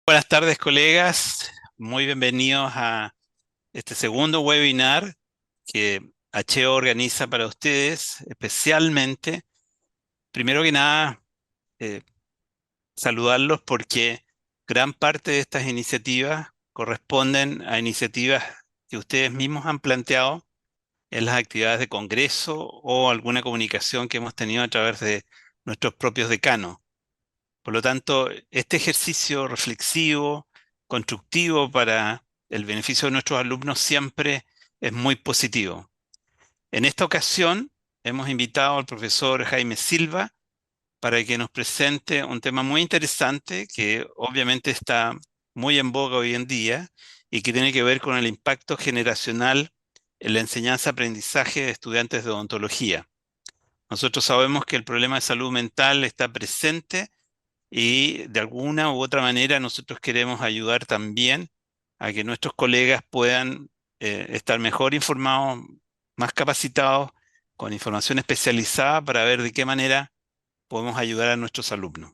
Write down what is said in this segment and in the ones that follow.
Buenas tardes, colegas. Muy bienvenidos a este segundo webinar que Acheo organiza para ustedes, especialmente. Primero que nada, eh, saludarlos porque gran parte de estas iniciativas corresponden a iniciativas que ustedes mismos han planteado en las actividades de congreso o alguna comunicación que hemos tenido a través de nuestros propios decanos. Por lo tanto, este ejercicio reflexivo, constructivo para el beneficio de nuestros alumnos siempre es muy positivo. En esta ocasión hemos invitado al profesor Jaime Silva para que nos presente un tema muy interesante que obviamente está muy en boga hoy en día y que tiene que ver con el impacto generacional en la enseñanza-aprendizaje de estudiantes de odontología. Nosotros sabemos que el problema de salud mental está presente y de alguna u otra manera nosotros queremos ayudar también a que nuestros colegas puedan estar mejor informados, más capacitados, con información especializada para ver de qué manera podemos ayudar a nuestros alumnos.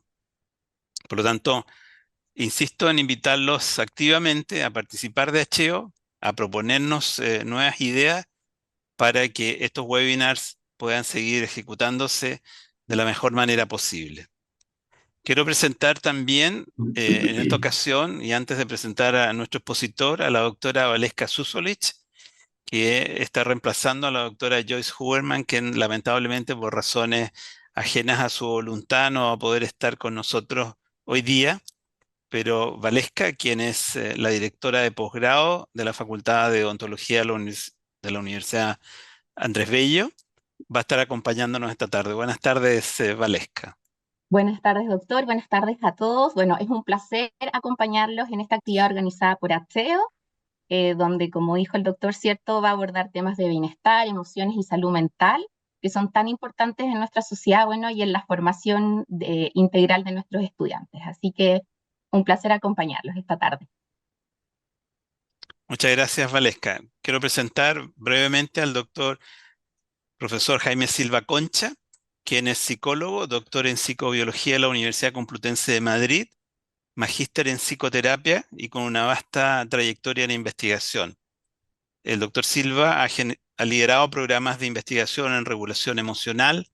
Por lo tanto, insisto en invitarlos activamente a participar de Acheo, a proponernos nuevas ideas para que estos webinars puedan seguir ejecutándose de la mejor manera posible. Quiero presentar también en esta ocasión, y antes de presentar a nuestro expositor, a la doctora Valeska Susolich, que está reemplazando a la doctora Joyce Huberman, que lamentablemente por razones ajenas a su voluntad no va a poder estar con nosotros hoy día. Pero Valeska, quien es la directora de posgrado de la Facultad de Odontología de la Universidad Andrés Bello, va a estar acompañándonos esta tarde. Buenas tardes, Valeska. Buenas tardes, doctor. Buenas tardes a todos. Bueno, es un placer acompañarlos en esta actividad organizada por Acheo, donde, como dijo el doctor, cierto, va a abordar temas de bienestar, emociones y salud mental, que son tan importantes en nuestra sociedad, bueno, y en la formación integral de nuestros estudiantes. Así que un placer acompañarlos esta tarde. Muchas gracias, Valeska. Quiero presentar brevemente al doctor profesor Jaime Silva Concha, quien es psicólogo, doctor en psicobiología de la Universidad Complutense de Madrid, magíster en psicoterapia y con una vasta trayectoria en investigación. El doctor Silva ha liderado programas de investigación en regulación emocional,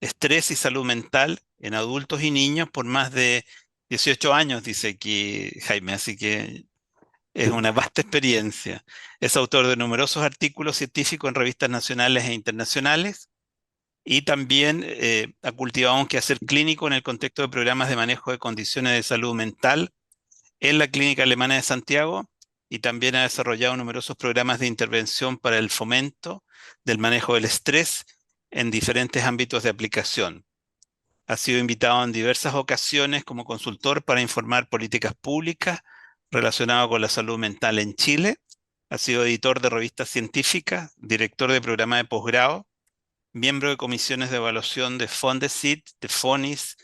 estrés y salud mental en adultos y niños por más de 18 años, dice aquí Jaime, así que es una vasta experiencia. Es autor de numerosos artículos científicos en revistas nacionales e internacionales y también ha cultivado un quehacer clínico en el contexto de programas de manejo de condiciones de salud mental en la Clínica Alemana de Santiago y también ha desarrollado numerosos programas de intervención para el fomento del manejo del estrés en diferentes ámbitos de aplicación. Ha sido invitado en diversas ocasiones como consultor para informar políticas públicas relacionadas con la salud mental en Chile. Ha sido editor de revistas científicas, director de programa de posgrado, miembro de comisiones de evaluación de Fondesit, de FONIS,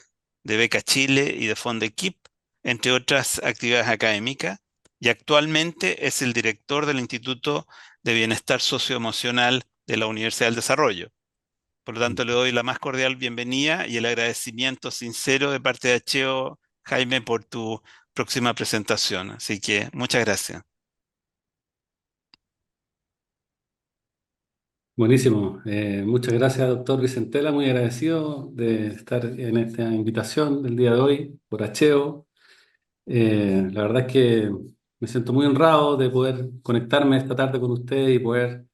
de Beca Chile y de Fondequip, entre otras actividades académicas, y actualmente es el director del Instituto de Bienestar Socioemocional de la Universidad del Desarrollo. Por lo tanto, le doy la más cordial bienvenida y el agradecimiento sincero de parte de Acheo, Jaime, por tu próxima presentación. Así que muchas gracias. Buenísimo. Muchas gracias, doctor Vicentela. Muy agradecido de estar en esta invitación del día de hoy por Acheo. La verdad es que me siento muy honrado de poder conectarme esta tarde con ustedes y poder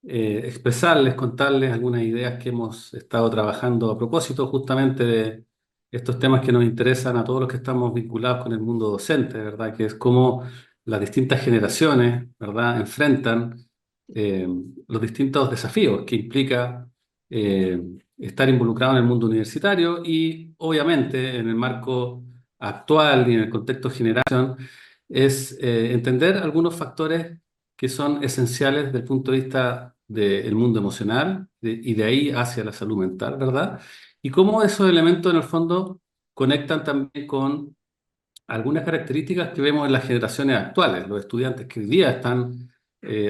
expresarles, contarles algunas ideas que hemos estado trabajando a propósito justamente de estos temas que nos interesan a todos los que estamos vinculados con el mundo docente, ¿verdad? Que es cómo las distintas generaciones, ¿verdad?, enfrentan eh, los distintos desafíos que implica eh, estar involucrado en el mundo universitario y obviamente en el marco actual y en el contexto general es entender algunos factores que son esenciales desde el punto de vista del mundo emocional y de ahí hacia la salud mental, ¿verdad? Y cómo esos elementos en el fondo conectan también con algunas características que vemos en las generaciones actuales, los estudiantes que hoy día están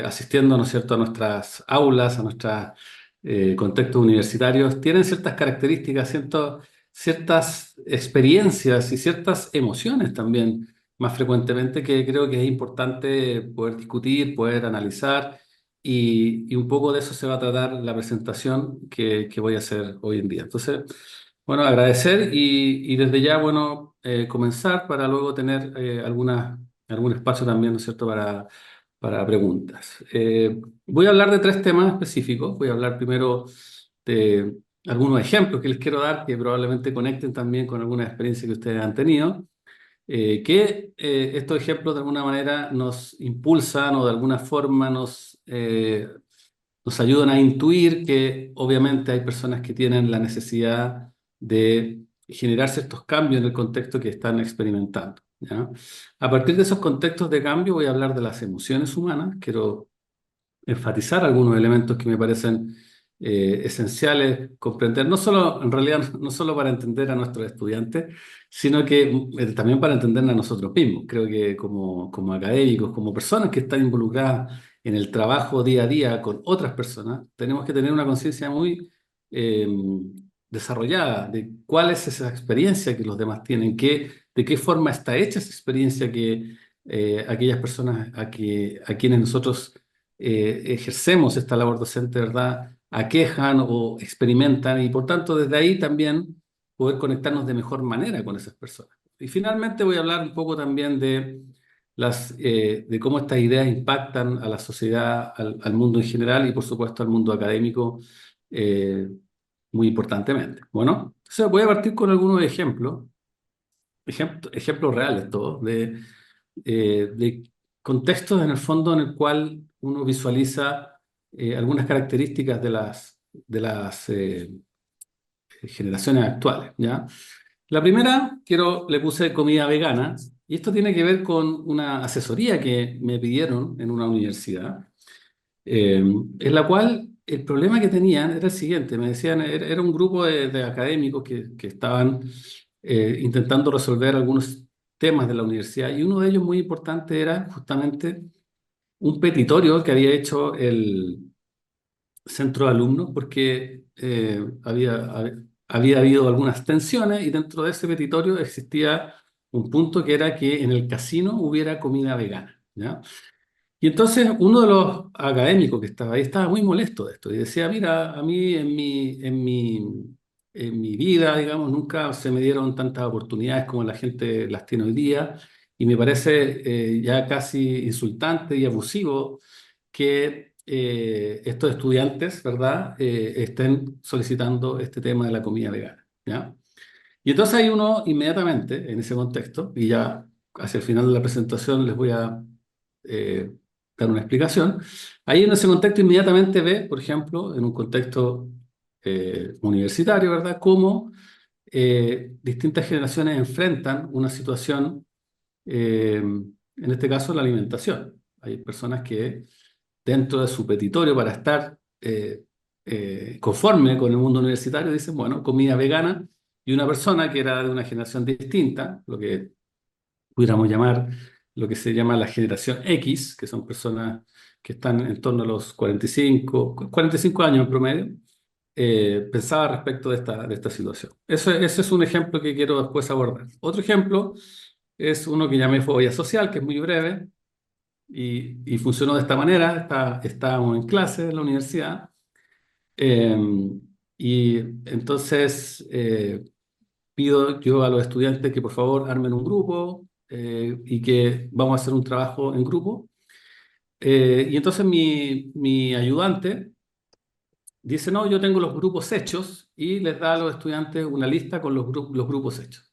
asistiendo, ¿no es cierto?, a nuestras aulas, a nuestros contextos universitarios, tienen ciertas características, ciertas experiencias y ciertas emociones también más frecuentemente, que creo que es importante poder discutir, poder analizar, y un poco de eso se va a tratar la presentación que voy a hacer hoy en día. Entonces, bueno, agradecer y desde ya, bueno, comenzar para luego tener algún espacio también, ¿no es cierto?, para preguntas. Voy a hablar de tres temas específicos. Voy a hablar primero de algunos ejemplos que les quiero dar, que probablemente conecten también con alguna experiencia que ustedes han tenido, estos ejemplos de alguna manera nos impulsan o de alguna forma nos ayudan a intuir que obviamente hay personas que tienen la necesidad de generar ciertos cambios en el contexto que están experimentando, ¿ya? A partir de esos contextos de cambio voy a hablar de las emociones humanas. Quiero enfatizar algunos elementos que me parecen esenciales comprender, no solo, en realidad, no solo para entender a nuestros estudiantes, sino que también para entendernos a nosotros mismos. Creo que como académicos, como personas que están involucradas en el trabajo día a día con otras personas, tenemos que tener una conciencia muy eh, desarrollada de cuál es esa experiencia que los demás tienen, de qué forma está hecha esa experiencia que aquellas personas a quienes nosotros ejercemos esta labor docente, ¿verdad?, aquejan o experimentan, y por tanto desde ahí también poder conectarnos de mejor manera con esas personas. Y finalmente voy a hablar un poco también de cómo estas ideas impactan a la sociedad, al mundo en general y por supuesto al mundo académico eh, muy importantemente. Bueno, entonces voy a partir con algunos ejemplos reales todos, de contextos en el fondo en el cual uno visualiza algunas características de las generaciones actuales, ¿ya? La primera, le puse comida vegana, y esto tiene que ver con una asesoría que me pidieron en una universidad, eh, en la cual el problema que tenían era el siguiente. Me decían, era un grupo de académicos que estaban intentando resolver algunos temas de la universidad, y uno de ellos muy importante era justamente un petitorio que había hecho el centro de alumnos porque había habido algunas tensiones, y dentro de ese petitorio existía un punto que era que en el casino hubiera comida vegana, ¿ya? Y entonces uno de los académicos que estaba ahí estaba muy molesto de esto y decía, mira, a mí en mi vida, digamos, nunca se me dieron tantas oportunidades como la gente las tiene hoy día, y me parece ya casi insultante y abusivo que estos estudiantes, ¿verdad?, estén solicitando este tema de la comida vegana, ¿ya? Y entonces hay uno inmediatamente en ese contexto, y ya hacia el final de la presentación les voy a eh, dar una explicación. Ahí en ese contexto inmediatamente ve, por ejemplo, en un contexto universitario, ¿verdad?, cómo distintas generaciones enfrentan una situación, en este caso la alimentación. Hay personas que dentro de su petitorio para estar conforme con el mundo universitario dicen, bueno, comida vegana, y una persona que era de una generación distinta, lo que pudiéramos llamar, lo que se llama la generación X, que son personas que están en torno a los 45 años en promedio, pensaba respecto de esta situación. Ese es un ejemplo que quiero después abordar. Otro ejemplo es uno que llamé fobia social, que es muy breve y funcionó de esta manera. Estábamos en clase en la universidad, eh, y entonces pido yo a los estudiantes que por favor armen un grupo, y que vamos a hacer un trabajo en grupo. Y entonces mi ayudante dice, no, yo tengo los grupos hechos, y les da a los estudiantes una lista con los grupos hechos.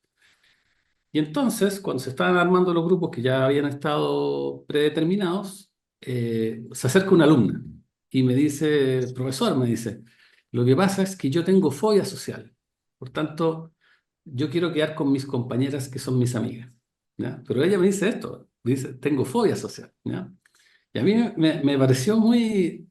Y entonces, cuando se estaban armando los grupos que ya habían estado predeterminados, se acerca una alumna y me dice, profesor, me dice, lo que pasa es que yo tengo fobia social. Por tanto, yo quiero quedar con mis compañeras que son mis amigas, ¿ya? Pero ella me dice esto, me dice, tengo fobia social, ¿ya? Y a mí me pareció muy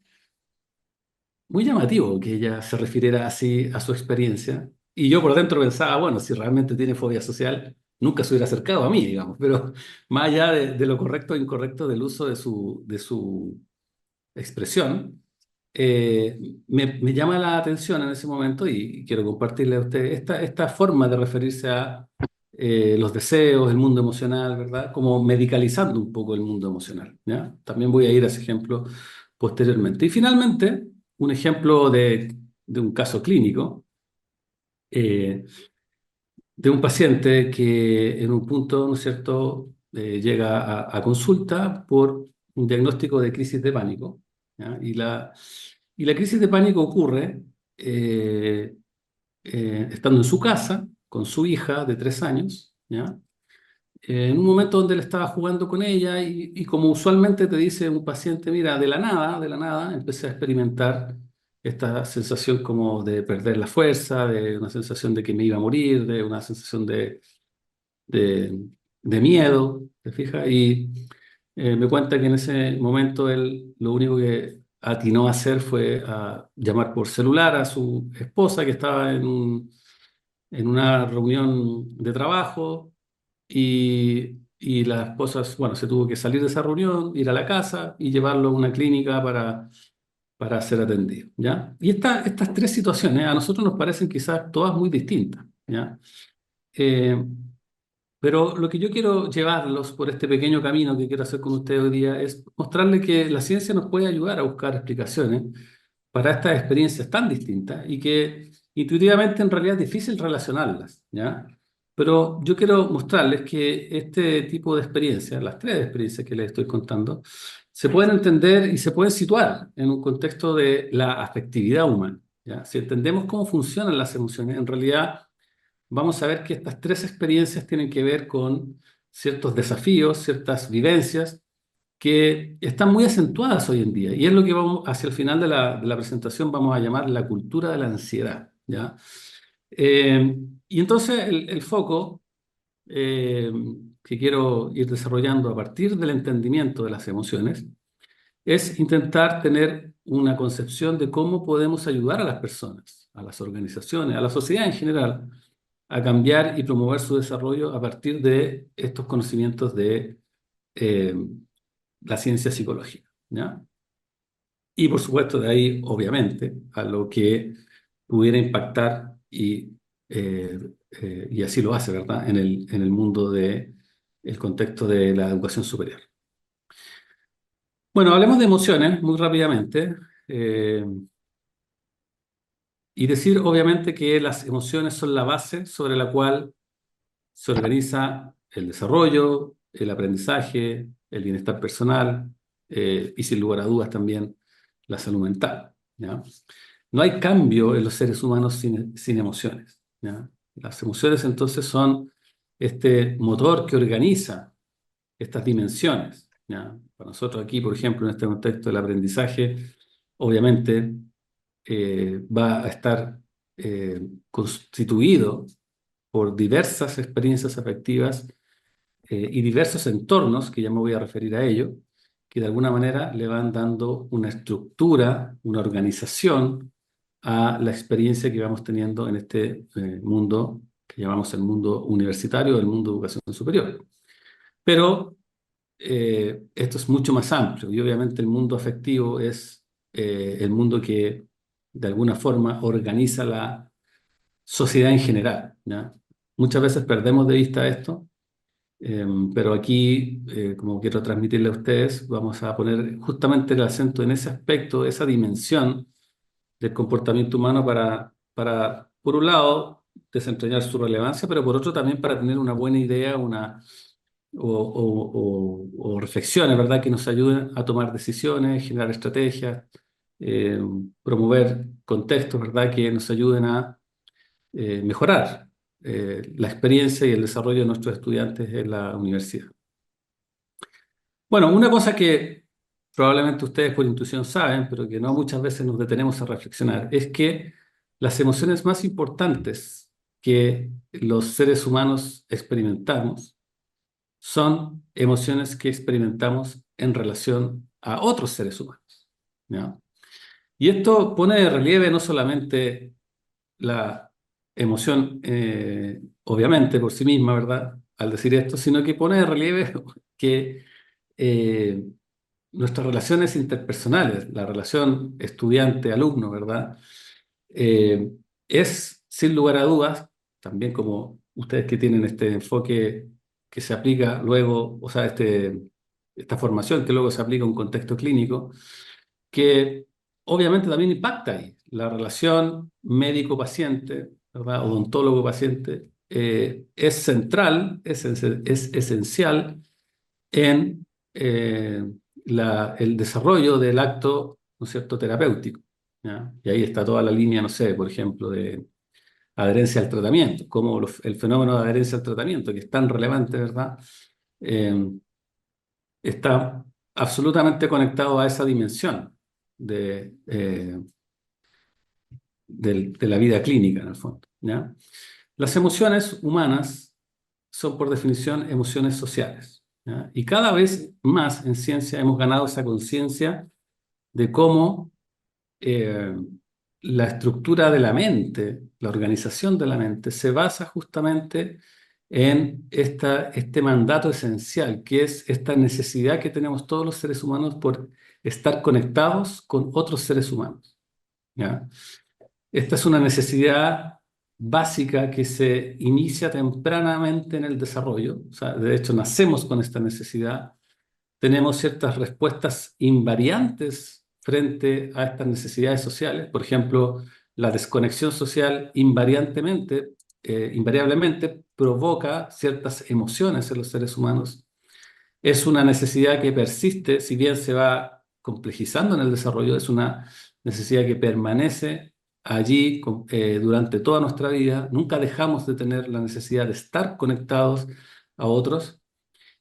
llamativo que ella se refiriera así a su experiencia. Y yo por dentro pensaba, bueno, si realmente tiene fobia social, nunca se hubiera acercado a mí, digamos. Pero más allá de lo correcto o incorrecto del uso de su expresión, me llama la atención en ese momento, y quiero compartirle a usted esta forma de referirse a los deseos, el mundo emocional, ¿verdad? Como medicalizando un poco el mundo emocional, ¿ya? También voy a ir a ese ejemplo posteriormente. Y finalmente, un ejemplo de un caso clínico, eh, de un paciente que en un punto, ¿no es cierto?, llega a consulta por un diagnóstico de crisis de pánico, ¿ya? Y la crisis de pánico ocurre eh, estando en su casa con su hija de 3 años, ¿ya? En un momento donde él estaba jugando con ella y como usualmente te dice un paciente, mira, de la nada, empecé a experimentar esta sensación como de perder la fuerza, de una sensación de que me iba a morir, de una sensación de, de miedo, ¿te fijas? Y me cuenta que en ese momento él lo único que atinó a hacer fue a llamar por celular a su esposa que estaba en una reunión de trabajo y la esposa, bueno, se tuvo que salir de esa reunión, ir a la casa y llevarlo a una clínica para ser atendido, ¿ya? Y estas tres situaciones a nosotros nos parecen quizás todas muy distintas, ¿ya? Eh, pero lo que yo quiero llevarlos por este pequeño camino que quiero hacer con ustedes hoy día es mostrarles que la ciencia nos puede ayudar a buscar explicaciones para estas experiencias tan distintas y que intuitivamente en realidad es difícil relacionarlas, ¿ya? Pero yo quiero mostrarles que este tipo de experiencias, las tres experiencias que les estoy contando, se pueden entender y se pueden situar en un contexto de la afectividad humana, ¿ya? Si entendemos cómo funcionan las emociones, en realidad vamos a ver que estas tres experiencias tienen que ver con ciertos desafíos, ciertas vivencias que están muy acentuadas hoy en día. Y es lo que vamos, hacia el final de la presentación vamos a llamar la cultura de la ansiedad, ¿ya? Y entonces el foco eh, que quiero ir desarrollando a partir del entendimiento de las emociones es intentar tener una concepción de cómo podemos ayudar a las personas, a las organizaciones, a la sociedad en general, a cambiar y promover su desarrollo a partir de estos conocimientos de eh, la ciencia psicológica, ¿ya? Y por supuesto de ahí, obviamente, a lo que pudiera impactar y así lo hace, ¿verdad? En el mundo el contexto de la educación superior. Bueno, hablemos de emociones muy rápidamente y decir, obviamente, que las emociones son la base sobre la cual se organiza el desarrollo, el aprendizaje, el bienestar personal y sin lugar a dudas también la salud mental, ¿ya? No hay cambio en los seres humanos sin emociones, ¿ya? Las emociones entonces son este motor que organiza estas dimensiones, ¿ya? Para nosotros aquí, por ejemplo, en este contexto del aprendizaje, obviamente va a estar constituido por diversas experiencias afectivas y diversos entornos, que ya me voy a referir a ello, que de alguna manera le van dando una estructura, una organización a la experiencia que vamos teniendo en este mundo que llamamos el mundo universitario, el mundo de educación superior. Pero esto es mucho más amplio y obviamente el mundo afectivo es el mundo que de alguna forma organiza la sociedad en general, ¿ya? Muchas veces perdemos de vista esto, pero aquí, como quiero transmitirle a ustedes, vamos a poner justamente el acento en ese aspecto, esa dimensión del comportamiento humano por un lado, desentrañar su relevancia, pero por otro también para tener una buena idea, o reflexiones, ¿verdad?, que nos ayuden a tomar decisiones, generar estrategias, eh, promover contextos, ¿verdad?, que nos ayuden a mejorar la experiencia y el desarrollo de nuestros estudiantes en la universidad. Bueno, una cosa que probablemente ustedes por intuición saben, pero que no muchas veces nos detenemos a reflexionar, es que las emociones más importantes que los seres humanos experimentamos son emociones que experimentamos en relación a otros seres humanos, ¿ya? Y esto pone de relieve no solamente la emoción, obviamente, por sí misma, ¿verdad? Al decir esto, sino que pone de relieve que eh, nuestras relaciones interpersonales, la relación estudiante-alumno, ¿verdad? Es, sin lugar a dudas, también como ustedes que tienen este enfoque que se aplica luego, o sea, esta formación que luego se aplica a un contexto clínico, que obviamente también impacta ahí. La relación médico-paciente, ¿verdad? Odontólogo-paciente, es central, es esencial en el desarrollo del acto, ¿no es cierto?, terapéutico, ¿ya? Y ahí está toda la línea, no sé, por ejemplo, de adherencia al tratamiento, como el fenómeno de adherencia al tratamiento, que es tan relevante, ¿verdad? Eh, Está absolutamente conectado a esa dimensión de la vida clínica, en el fondo, ¿ya? Las emociones humanas son, por definición, emociones sociales, ¿ya? Y cada vez más en ciencia hemos ganado esa conciencia de cómo eh, la estructura de la mente, la organización de la mente, se basa justamente en este mandato esencial, que es esta necesidad que tenemos todos los seres humanos por estar conectados con otros seres humanos, ¿ya? Esta es una necesidad básica que se inicia tempranamente en el desarrollo. O sea, de hecho, nacemos con esta necesidad. Tenemos ciertas respuestas invariantes frente a estas necesidades sociales. Por ejemplo, la desconexión social invariablemente provoca ciertas emociones en los seres humanos. Es una necesidad que persiste, si bien se va complejizando en el desarrollo, es una necesidad que permanece allí durante toda nuestra vida. Nunca dejamos de tener la necesidad de estar conectados a otros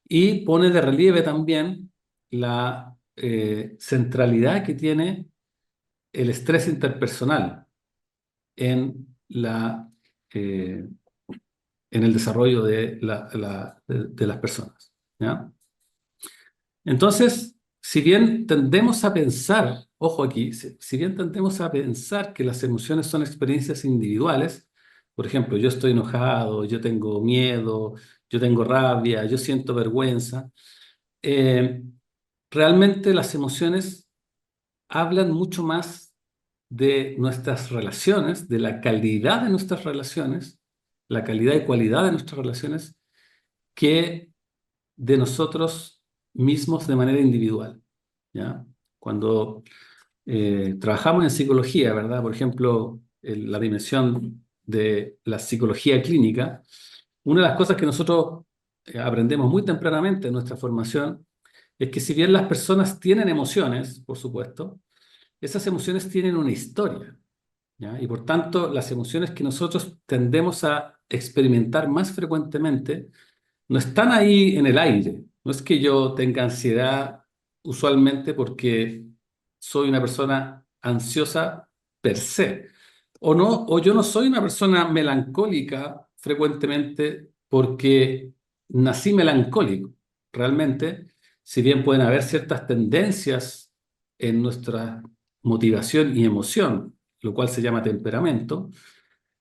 y pone de relieve también la centralidad que tiene el estrés interpersonal en eh, en el desarrollo de las personas, ¿ya? Entonces, si bien tendemos a pensar, ojo aquí, si bien tendemos a pensar que las emociones son experiencias individuales, por ejemplo, yo estoy enojado, yo tengo miedo, yo tengo rabia, yo siento vergüenza, eh, realmente las emociones hablan mucho más de nuestras relaciones, de la calidad de nuestras relaciones, la calidad y cualidad de nuestras relaciones, que de nosotros mismos de manera individual, ¿ya? Cuando trabajamos en psicología, ¿verdad? Por ejemplo, en la dimensión de la psicología clínica, una de las cosas que nosotros aprendemos muy tempranamente en nuestra formación es que si bien las personas tienen emociones, por supuesto, esas emociones tienen una historia, ¿ya? Y por tanto, las emociones que nosotros tendemos a experimentar más frecuentemente no están ahí en el aire. No es que yo tenga ansiedad usualmente porque soy una persona ansiosa per se. O no, o yo no soy una persona melancólica frecuentemente porque nací melancólico. Realmente, si bien pueden haber ciertas tendencias en nuestra motivación y emoción, lo cual se llama temperamento,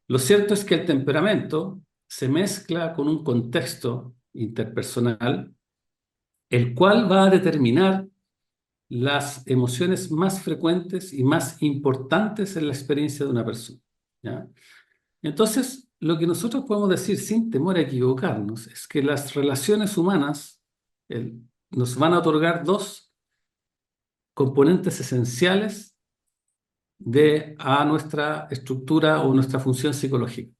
lo cierto es que el temperamento se mezcla con un contexto interpersonal, el cual va a determinar las emociones más frecuentes y más importantes en la experiencia de una persona, ¿ya? Entonces, lo que nosotros podemos decir sin temor a equivocarnos es que las relaciones humanas nos van a otorgar dos componentes esenciales a nuestra estructura o nuestra función psicológica.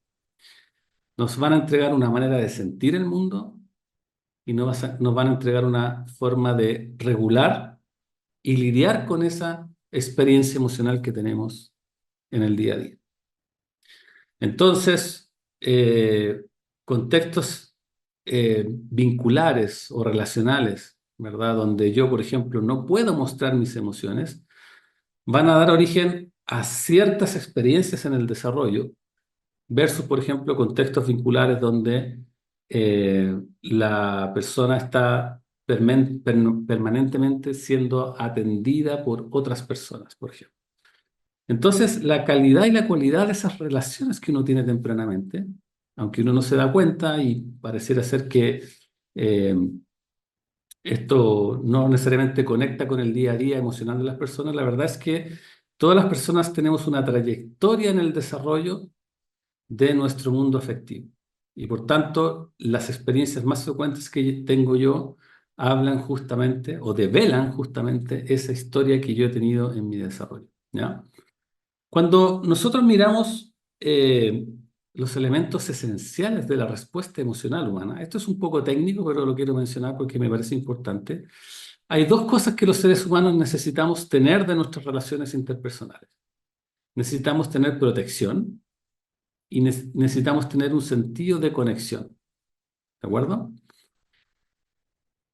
Nos van a entregar una manera de sentir el mundo y nos van a entregar una forma de regular y lidiar con esa experiencia emocional que tenemos en el día a día. Entonces, contextos vinculares o relacionales, ¿verdad? Donde yo, por ejemplo, no puedo mostrar mis emociones, van a dar origen a ciertas experiencias en el desarrollo versus, por ejemplo, contextos vinculares donde la persona está permanentemente siendo atendida por otras personas, por ejemplo. Entonces, la calidad y la cualidad de esas relaciones que uno tiene tempranamente, aunque uno no se da cuenta y pareciera ser que eh, esto no necesariamente conecta con el día a día emocional de las personas, la verdad es que todas las personas tenemos una trayectoria en el desarrollo de nuestro mundo afectivo. Y por tanto, las experiencias más frecuentes que tengo yo hablan justamente o develan justamente esa historia que yo he tenido en mi desarrollo, ¿ya? Cuando nosotros miramos los elementos esenciales de la respuesta emocional humana, esto es un poco técnico, pero lo quiero mencionar porque me parece importante. Hay dos cosas que los seres humanos necesitamos tener de nuestras relaciones interpersonales. Necesitamos tener protección y necesitamos tener un sentido de conexión, ¿de acuerdo?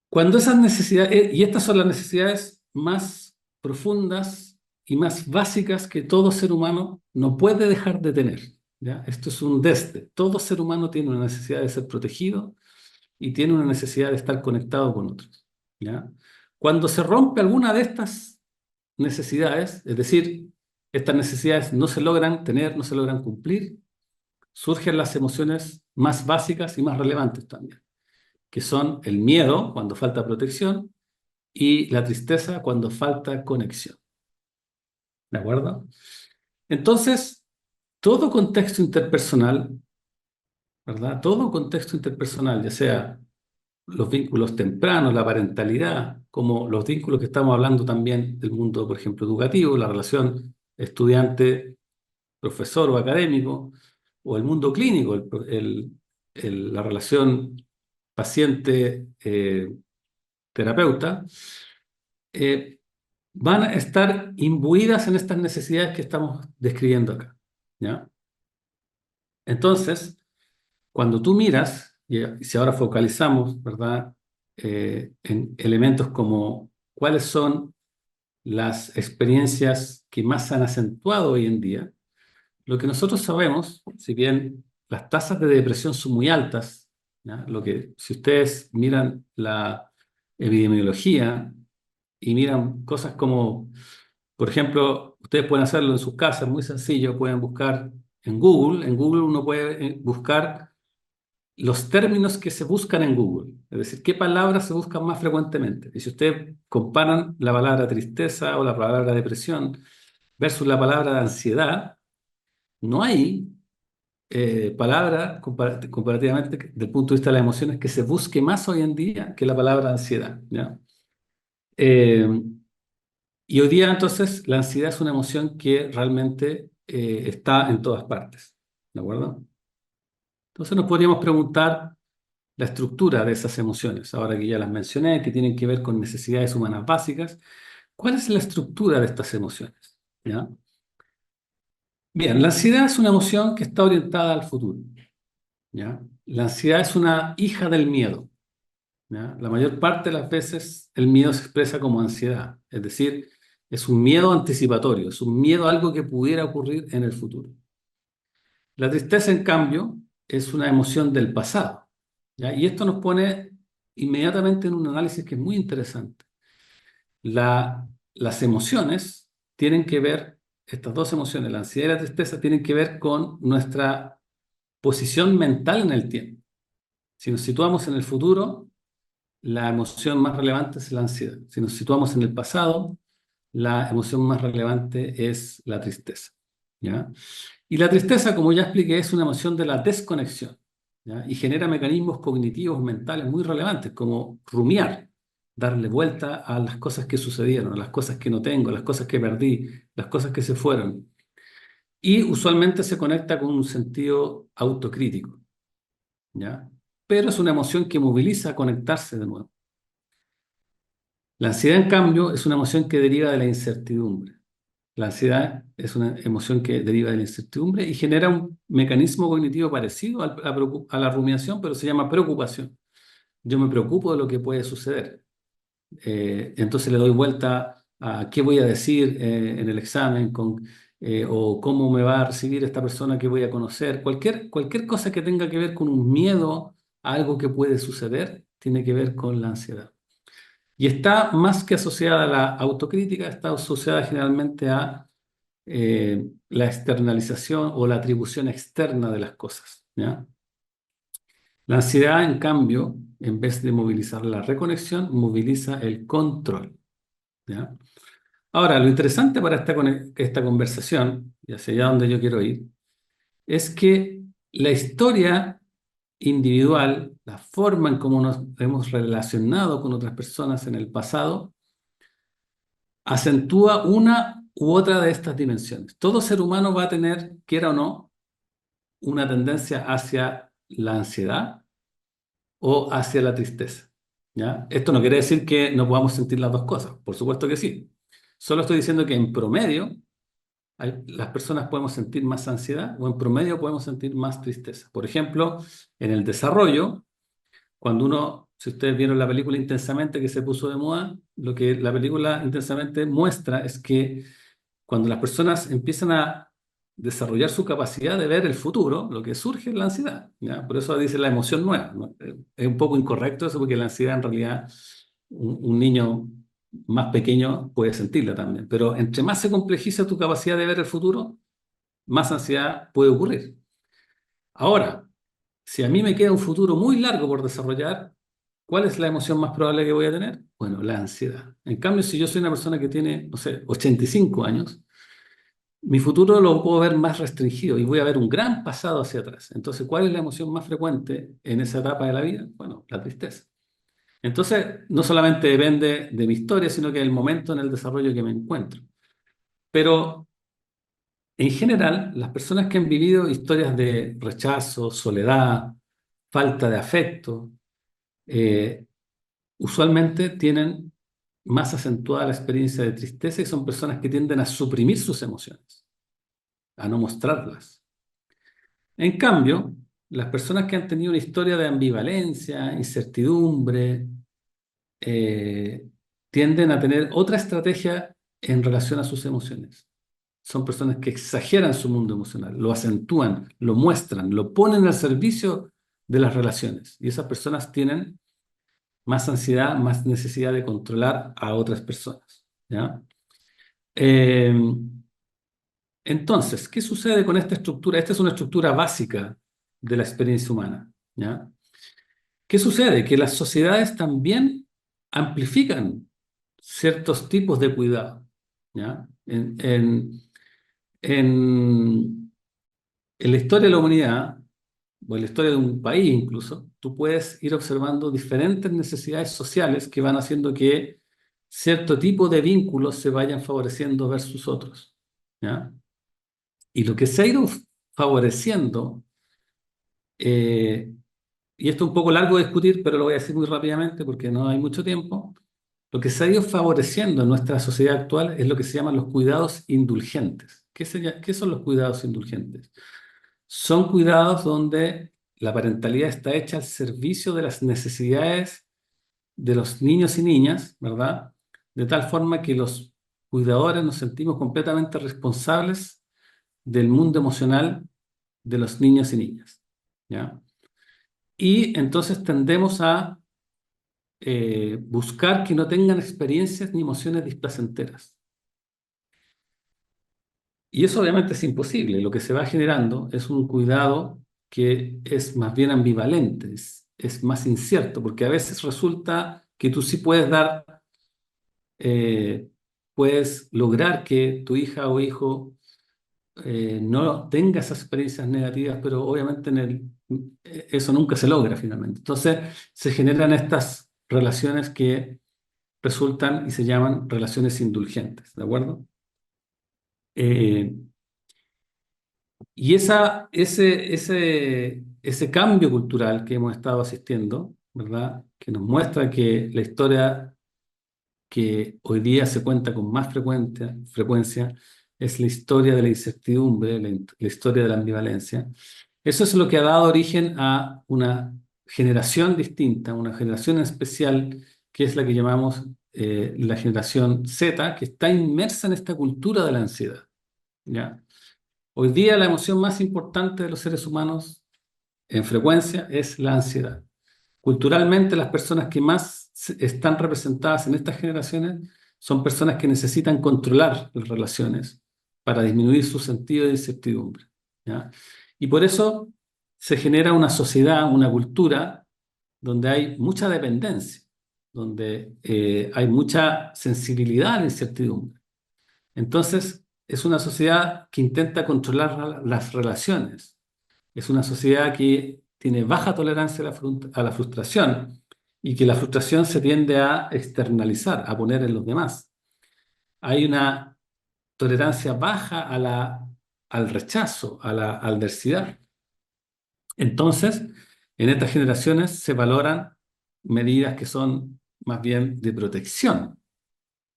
Cuando esas necesidades, y estas son las necesidades más profundas y más básicas que todo ser humano no puede dejar de tener, ¿ya? Esto es un desde. Todo ser humano tiene una necesidad de ser protegido y tiene una necesidad de estar conectado con otros, ¿ya? Cuando se rompe alguna de estas necesidades, es decir, estas necesidades no se logran tener, no se logran cumplir, surgen las emociones más básicas y más relevantes también, que son el miedo cuando falta protección y la tristeza cuando falta conexión. ¿De acuerdo? Entonces, todo contexto interpersonal, ¿verdad? Todo contexto interpersonal, ya sea los vínculos tempranos, la parentalidad, como los vínculos que estamos hablando también del mundo, por ejemplo, educativo, la relación estudiante-profesor o académico, o el mundo clínico, la relación paciente-terapeuta, eh, van a estar imbuidas en estas necesidades que estamos describiendo acá, ¿ya? Entonces, cuando tú miras, y si ahora focalizamos, ¿verdad? En elementos como cuáles son las experiencias que más se han acentuado hoy en día, lo que nosotros sabemos, si bien las tasas de depresión son muy altas, ¿ya? Si ustedes miran la epidemiología y miran cosas como, por ejemplo, ustedes pueden hacerlo en sus casas, muy sencillo, pueden buscar en Google uno puede buscar los términos que se buscan en Google, es decir, qué palabras se buscan más frecuentemente. Y si ustedes comparan la palabra tristeza o la palabra depresión versus la palabra ansiedad, no hay palabra comparativamente desde el punto de vista de las emociones que se busque más hoy en día que la palabra ansiedad, ¿ya? Eh, y hoy día entonces la ansiedad es una emoción que realmente está en todas partes, ¿de acuerdo? Entonces nos podríamos preguntar la estructura de esas emociones, ahora que ya las mencioné, que tienen que ver con necesidades humanas básicas. ¿Cuál es la estructura de estas emociones? ¿Ya? Bien, la ansiedad es una emoción que está orientada al futuro, ¿ya? La ansiedad es una hija del miedo, ¿ya? La mayor parte de las veces el miedo se expresa como ansiedad, es decir, es un miedo anticipatorio, es un miedo a algo que pudiera ocurrir en el futuro. La tristeza, en cambio, es una emoción del pasado, ¿ya? Y esto nos pone inmediatamente en un análisis que es muy interesante. Las emociones tienen que ver, estas dos emociones, la ansiedad y la tristeza, tienen que ver con nuestra posición mental en el tiempo. Si nos situamos en el futuro, la emoción más relevante es la ansiedad. Si nos situamos en el pasado, la emoción más relevante es la tristeza, ¿ya? Y la tristeza, como ya expliqué, es una emoción de la desconexión, ¿ya? Y genera mecanismos cognitivos mentales muy relevantes, como rumiar, darle vuelta a las cosas que sucedieron, a las cosas que no tengo, a las cosas que perdí, las cosas que se fueron. Y usualmente se conecta con un sentido autocrítico, ¿ya? Pero es una emoción que moviliza a conectarse de nuevo. La ansiedad, en cambio, es una emoción que deriva de la incertidumbre. La ansiedad es una emoción que deriva de la incertidumbre y genera un mecanismo cognitivo parecido a la rumiación, pero se llama preocupación. Yo me preocupo de lo que puede suceder. Entonces le doy vuelta a qué voy a decir en el examen o cómo me va a recibir esta persona que voy a conocer. Cualquier cosa que tenga que ver con un miedo a algo que puede suceder tiene que ver con la ansiedad. Y está más que asociada a la autocrítica, está asociada generalmente a la externalización o la atribución externa de las cosas, ¿ya? La ansiedad, en cambio, en vez de movilizar la reconexión, moviliza el control, ¿ya? Ahora, lo interesante para esta conversación, y hacia allá donde yo quiero ir, es que la historia individual, la forma en cómo nos hemos relacionado con otras personas en el pasado, acentúa una u otra de estas dimensiones. Todo ser humano va a tener, quiera o no, una tendencia hacia la ansiedad o hacia la tristeza. ¿Ya? Esto no quiere decir que no podamos sentir las dos cosas, por supuesto que sí. Solo estoy diciendo que en promedio las personas podemos sentir más ansiedad o en promedio podemos sentir más tristeza. Por ejemplo, en el desarrollo, cuando uno, si ustedes vieron la película Intensamente que se puso de moda, lo que la película Intensamente muestra es que cuando las personas empiezan a desarrollar su capacidad de ver el futuro, lo que surge es la ansiedad, ¿ya? Por eso dice la emoción nueva, ¿no? Es un poco incorrecto eso porque la ansiedad en realidad un niño más pequeño puede sentirla también, pero entre más se complejiza tu capacidad de ver el futuro, más ansiedad puede ocurrir. Ahora, si a mí me queda un futuro muy largo por desarrollar, ¿cuál es la emoción más probable que voy a tener? Bueno, la ansiedad. En cambio, si yo soy una persona que tiene, no sé, 85 años, mi futuro lo puedo ver más restringido y voy a ver un gran pasado hacia atrás. Entonces, ¿cuál es la emoción más frecuente en esa etapa de la vida? Bueno, la tristeza. Entonces, no solamente depende de mi historia, sino que del momento en el desarrollo que me encuentro. Pero, en general, las personas que han vivido historias de rechazo, soledad, falta de afecto, eh, usualmente tienen más acentuada la experiencia de tristeza y son personas que tienden a suprimir sus emociones, a no mostrarlas. En cambio, las personas que han tenido una historia de ambivalencia, incertidumbre, eh, tienden a tener otra estrategia en relación a sus emociones. Son personas que exageran su mundo emocional, lo acentúan, lo muestran, lo ponen al servicio de las relaciones. Y esas personas tienen más ansiedad, más necesidad de controlar a otras personas, ¿ya? Eh, entonces, ¿qué sucede con esta estructura? Esta es una estructura básica de la experiencia humana, ¿ya? ¿Qué sucede? Que las sociedades también amplifican ciertos tipos de cuidado, ¿ya? En la historia de la humanidad, o en la historia de un país incluso, tú puedes ir observando diferentes necesidades sociales que van haciendo que cierto tipo de vínculos se vayan favoreciendo versus otros, ¿ya? Y lo que se ha ido favoreciendo, eh, y esto es un poco largo de discutir, pero lo voy a decir muy rápidamente porque no hay mucho tiempo, lo que se ha ido favoreciendo en nuestra sociedad actual es lo que se llaman los cuidados indulgentes. ¿Qué son los cuidados indulgentes? Son cuidados donde la parentalidad está hecha al servicio de las necesidades de los niños y niñas, ¿verdad? De tal forma que los cuidadores nos sentimos completamente responsables del mundo emocional de los niños y niñas, ¿ya? Y entonces tendemos a buscar que no tengan experiencias ni emociones displacenteras. Y eso obviamente es imposible. Lo que se va generando es un cuidado que es más bien ambivalente, es más incierto, porque a veces resulta que tú sí puedes dar, eh, puedes lograr que tu hija o hijo no tenga esas experiencias negativas, pero obviamente eso nunca se logra finalmente. Entonces se generan estas relaciones que resultan y se llaman relaciones indulgentes, ¿de acuerdo? Eh, y ese cambio cultural que hemos estado asistiendo, ¿verdad? Que nos muestra que la historia que hoy día se cuenta con más frecuencia es la historia de la incertidumbre, la historia de la ambivalencia. Eso es lo que ha dado origen a una generación distinta, una generación especial, que es la que llamamos la generación Z, que está inmersa en esta cultura de la ansiedad, ¿ya? Hoy día la emoción más importante de los seres humanos en frecuencia es la ansiedad. Culturalmente, las personas que más están representadas en estas generaciones son personas que necesitan controlar las relaciones para disminuir su sentido de incertidumbre, ¿ya? Y por eso se genera una sociedad, una cultura donde hay mucha dependencia, donde hay mucha sensibilidad a la incertidumbre. Entonces, es una sociedad que intenta controlar las relaciones. Es una sociedad que tiene baja tolerancia a la frustración y que la frustración se tiende a externalizar, a poner en los demás. Hay una tolerancia baja al rechazo, a la adversidad. Entonces, en estas generaciones se valoran medidas que son más bien de protección,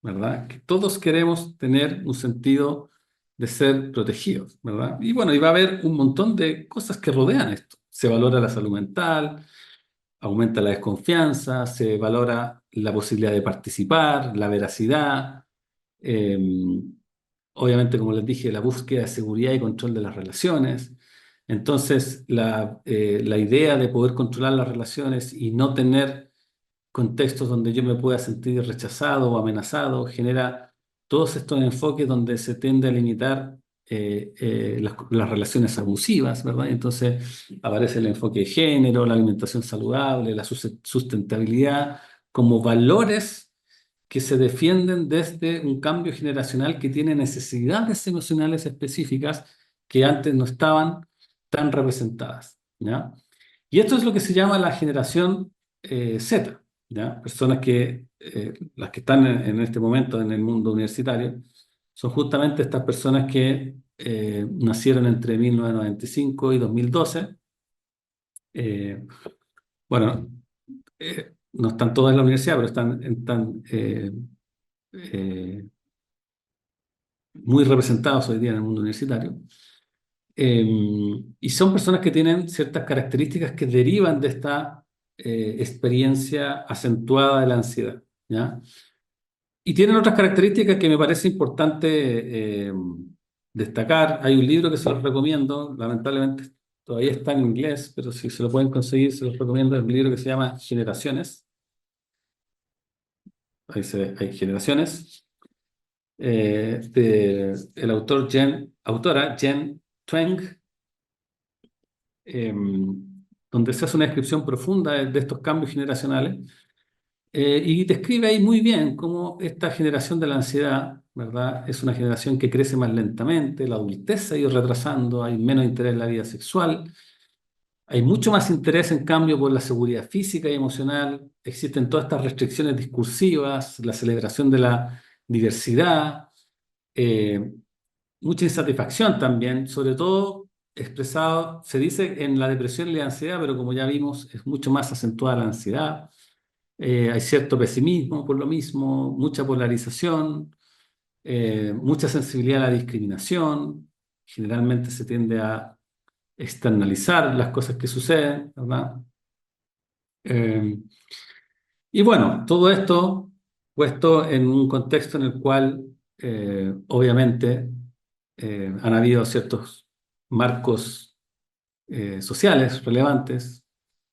¿verdad? Que todos queremos tener un sentido de ser protegidos, ¿verdad? Y bueno, y va a haber un montón de cosas que rodean esto. Se valora la salud mental, aumenta la desconfianza, se valora la posibilidad de participar, la veracidad, eh, obviamente, como les dije, la búsqueda de seguridad y control de las relaciones. Entonces, la idea de poder controlar las relaciones y no tener contextos donde yo me pueda sentir rechazado o amenazado genera todos estos enfoques donde se tiende a limitar las relaciones abusivas, ¿verdad? Entonces aparece el enfoque de género, la alimentación saludable, la sustentabilidad como valores que se defienden desde un cambio generacional que tiene necesidades emocionales específicas que antes no estaban tan representadas, ¿ya? Y esto es lo que se llama la generación Z, ¿ya? Personas las que están en este momento en el mundo universitario, son justamente estas personas que nacieron entre 1995 y 2012. Eh, bueno, no están todas en la universidad, pero están eh, muy representados hoy día en el mundo universitario. Eh, y son personas que tienen ciertas características que derivan de esta experiencia acentuada de la ansiedad, ¿ya? Y tienen otras características que me parece importante destacar. Hay un libro que se los recomiendo, lamentablemente todavía está en inglés, pero si se lo pueden conseguir, se los recomiendo. Es un libro que se llama Generaciones. Ahí se ve, hay Generaciones. El autora Jen Twenge, eh, donde se hace una descripción profunda de estos cambios generacionales y describe ahí muy bien cómo esta generación de la ansiedad, ¿verdad? Es una generación que crece más lentamente, la adultez se ha ido retrasando, hay menos interés en la vida sexual, hay mucho más interés en cambio por la seguridad física y emocional, existen todas estas restricciones discursivas, la celebración de la diversidad, eh, mucha insatisfacción también, sobre todo expresado, se dice en la depresión y la ansiedad, pero como ya vimos, es mucho más acentuada la ansiedad. Hay cierto pesimismo por lo mismo, mucha polarización, mucha sensibilidad a la discriminación. Generalmente se tiende a externalizar las cosas que suceden, ¿verdad? Eh, y bueno, todo esto puesto en un contexto en el cual obviamente han habido ciertos marcos sociales relevantes,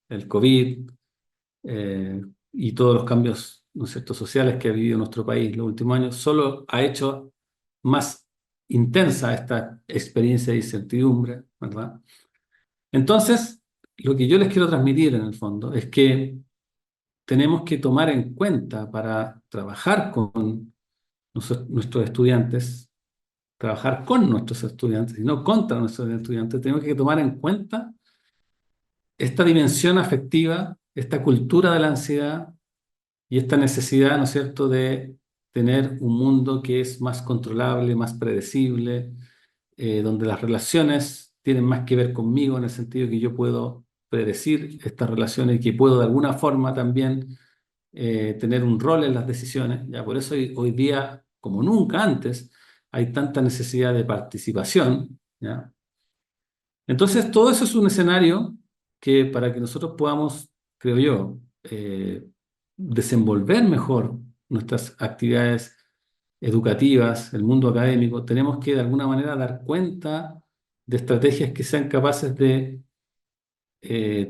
el COVID y todos los cambios, ¿no es cierto?, sociales que ha vivido nuestro país los últimos años, solo ha hecho más intensa esta experiencia de incertidumbre, ¿verdad? Entonces, lo que yo les quiero transmitir en el fondo es que tenemos que tomar en cuenta para trabajar con nuestros estudiantes, trabajar con nuestros estudiantes y no contra nuestros estudiantes, tenemos que tomar en cuenta esta dimensión afectiva, esta cultura de la ansiedad y esta necesidad, ¿no es cierto?, de tener un mundo que es más controlable, más predecible, donde las relaciones tienen más que ver conmigo en el sentido que yo puedo predecir estas relaciones y que puedo de alguna forma también tener un rol en las decisiones. Ya por eso hoy día, como nunca antes, hay tanta necesidad de participación, ¿ya? Entonces, todo eso es un escenario que para que nosotros podamos, creo yo, desenvolver mejor nuestras actividades educativas, el mundo académico, tenemos que de alguna manera dar cuenta de estrategias que sean capaces de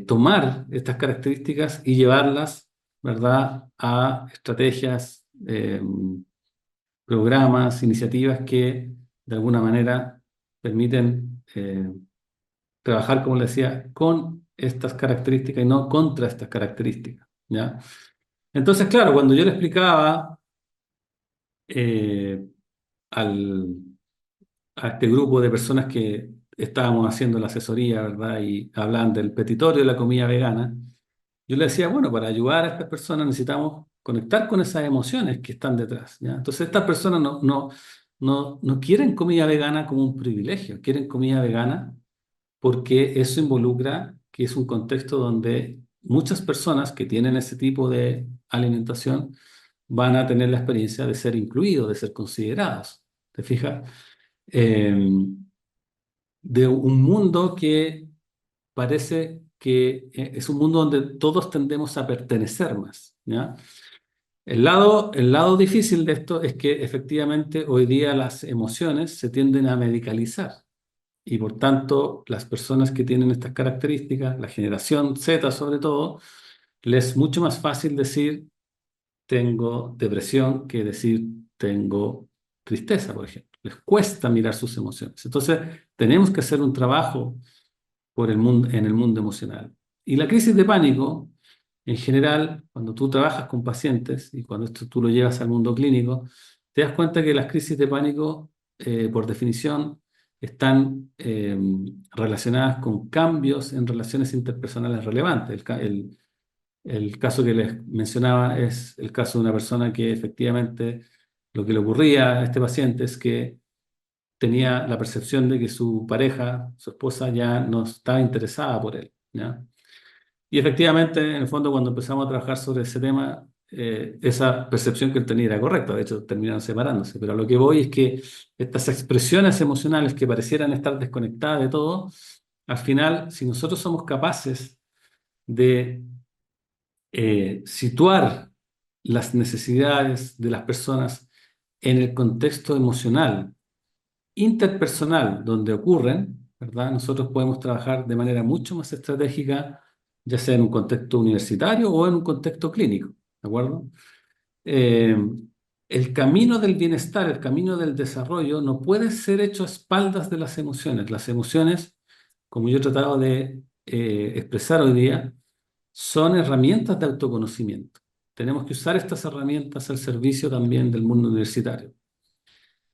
tomar estas características y llevarlas, ¿verdad?, a estrategias, programas, iniciativas que de alguna manera permiten trabajar, como le decía, con estas características y no contra estas características, ¿ya? Entonces, claro, cuando yo le explicaba eh, al, a este grupo de personas que estábamos haciendo la asesoría, ¿verdad? Y hablaban del petitorio de la comida vegana. Yo le decía, bueno, para ayudar a estas personas necesitamos conectar con esas emociones que están detrás, ¿ya? Entonces estas personas no quieren comida vegana como un privilegio, quieren comida vegana porque eso involucra que es un contexto donde muchas personas que tienen ese tipo de alimentación van a tener la experiencia de ser incluidos, de ser considerados. ¿Te fijas? Eh, de un mundo que parece que es un mundo donde todos tendemos a pertenecer más, ¿ya? El lado difícil de esto es que efectivamente hoy día las emociones se tienden a medicalizar y por tanto las personas que tienen estas características, la generación Z sobre todo, les es mucho más fácil decir tengo depresión que decir tengo tristeza, por ejemplo. Les cuesta mirar sus emociones. Entonces tenemos que hacer un trabajo por el mundo, en el mundo emocional. Y la crisis de pánico, en general, cuando tú trabajas con pacientes y cuando esto tú lo llevas al mundo clínico, te das cuenta que las crisis de pánico, por definición, están relacionadas con cambios en relaciones interpersonales relevantes. El caso que les mencionaba es el caso de una persona que efectivamente lo que le ocurría a este paciente es que tenía la percepción de que su pareja, su esposa, ya no estaba interesada por él, ¿ya? Y efectivamente, en el fondo, cuando empezamos a trabajar sobre ese tema, esa percepción que él tenía era correcta, de hecho terminaron separándose, pero a lo que voy es que estas expresiones emocionales que parecieran estar desconectadas de todo, al final, si nosotros somos capaces de situar las necesidades de las personas en el contexto emocional, interpersonal donde ocurren, ¿verdad? Nosotros podemos trabajar de manera mucho más estratégica, ya sea en un contexto universitario o en un contexto clínico, ¿de acuerdo? Eh, el camino del bienestar, el camino del desarrollo no puede ser hecho a espaldas de las emociones. Las emociones, como yo he tratado de expresar hoy día, son herramientas de autoconocimiento. Tenemos que usar estas herramientas al servicio también del mundo universitario.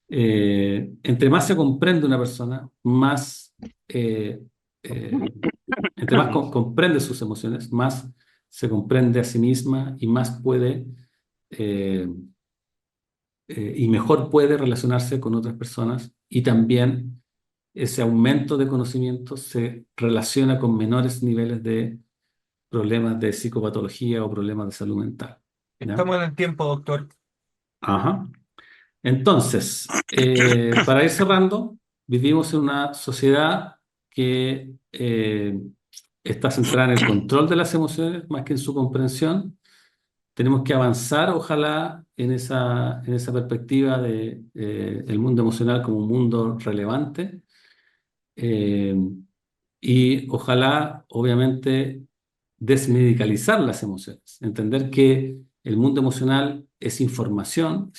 Entre más se comprende una persona, más, eh, eh, entre más comprende sus emociones, más se comprende a sí misma y más puede eh, y mejor puede relacionarse con otras personas y también ese aumento de conocimiento se relaciona con menores niveles de problemas de psicopatología o problemas de salud mental, ¿ya? Estamos en el tiempo, doctor. Ajá. Entonces, para ir cerrando, vivimos en una sociedad que está centrada en el control de las emociones más que en su comprensión. Tenemos que avanzar, ojalá, en esa perspectiva de el mundo emocional como un mundo relevante. eh, y ojalá, obviamente, desmedicalizar las emociones, entender que el mundo emocional es información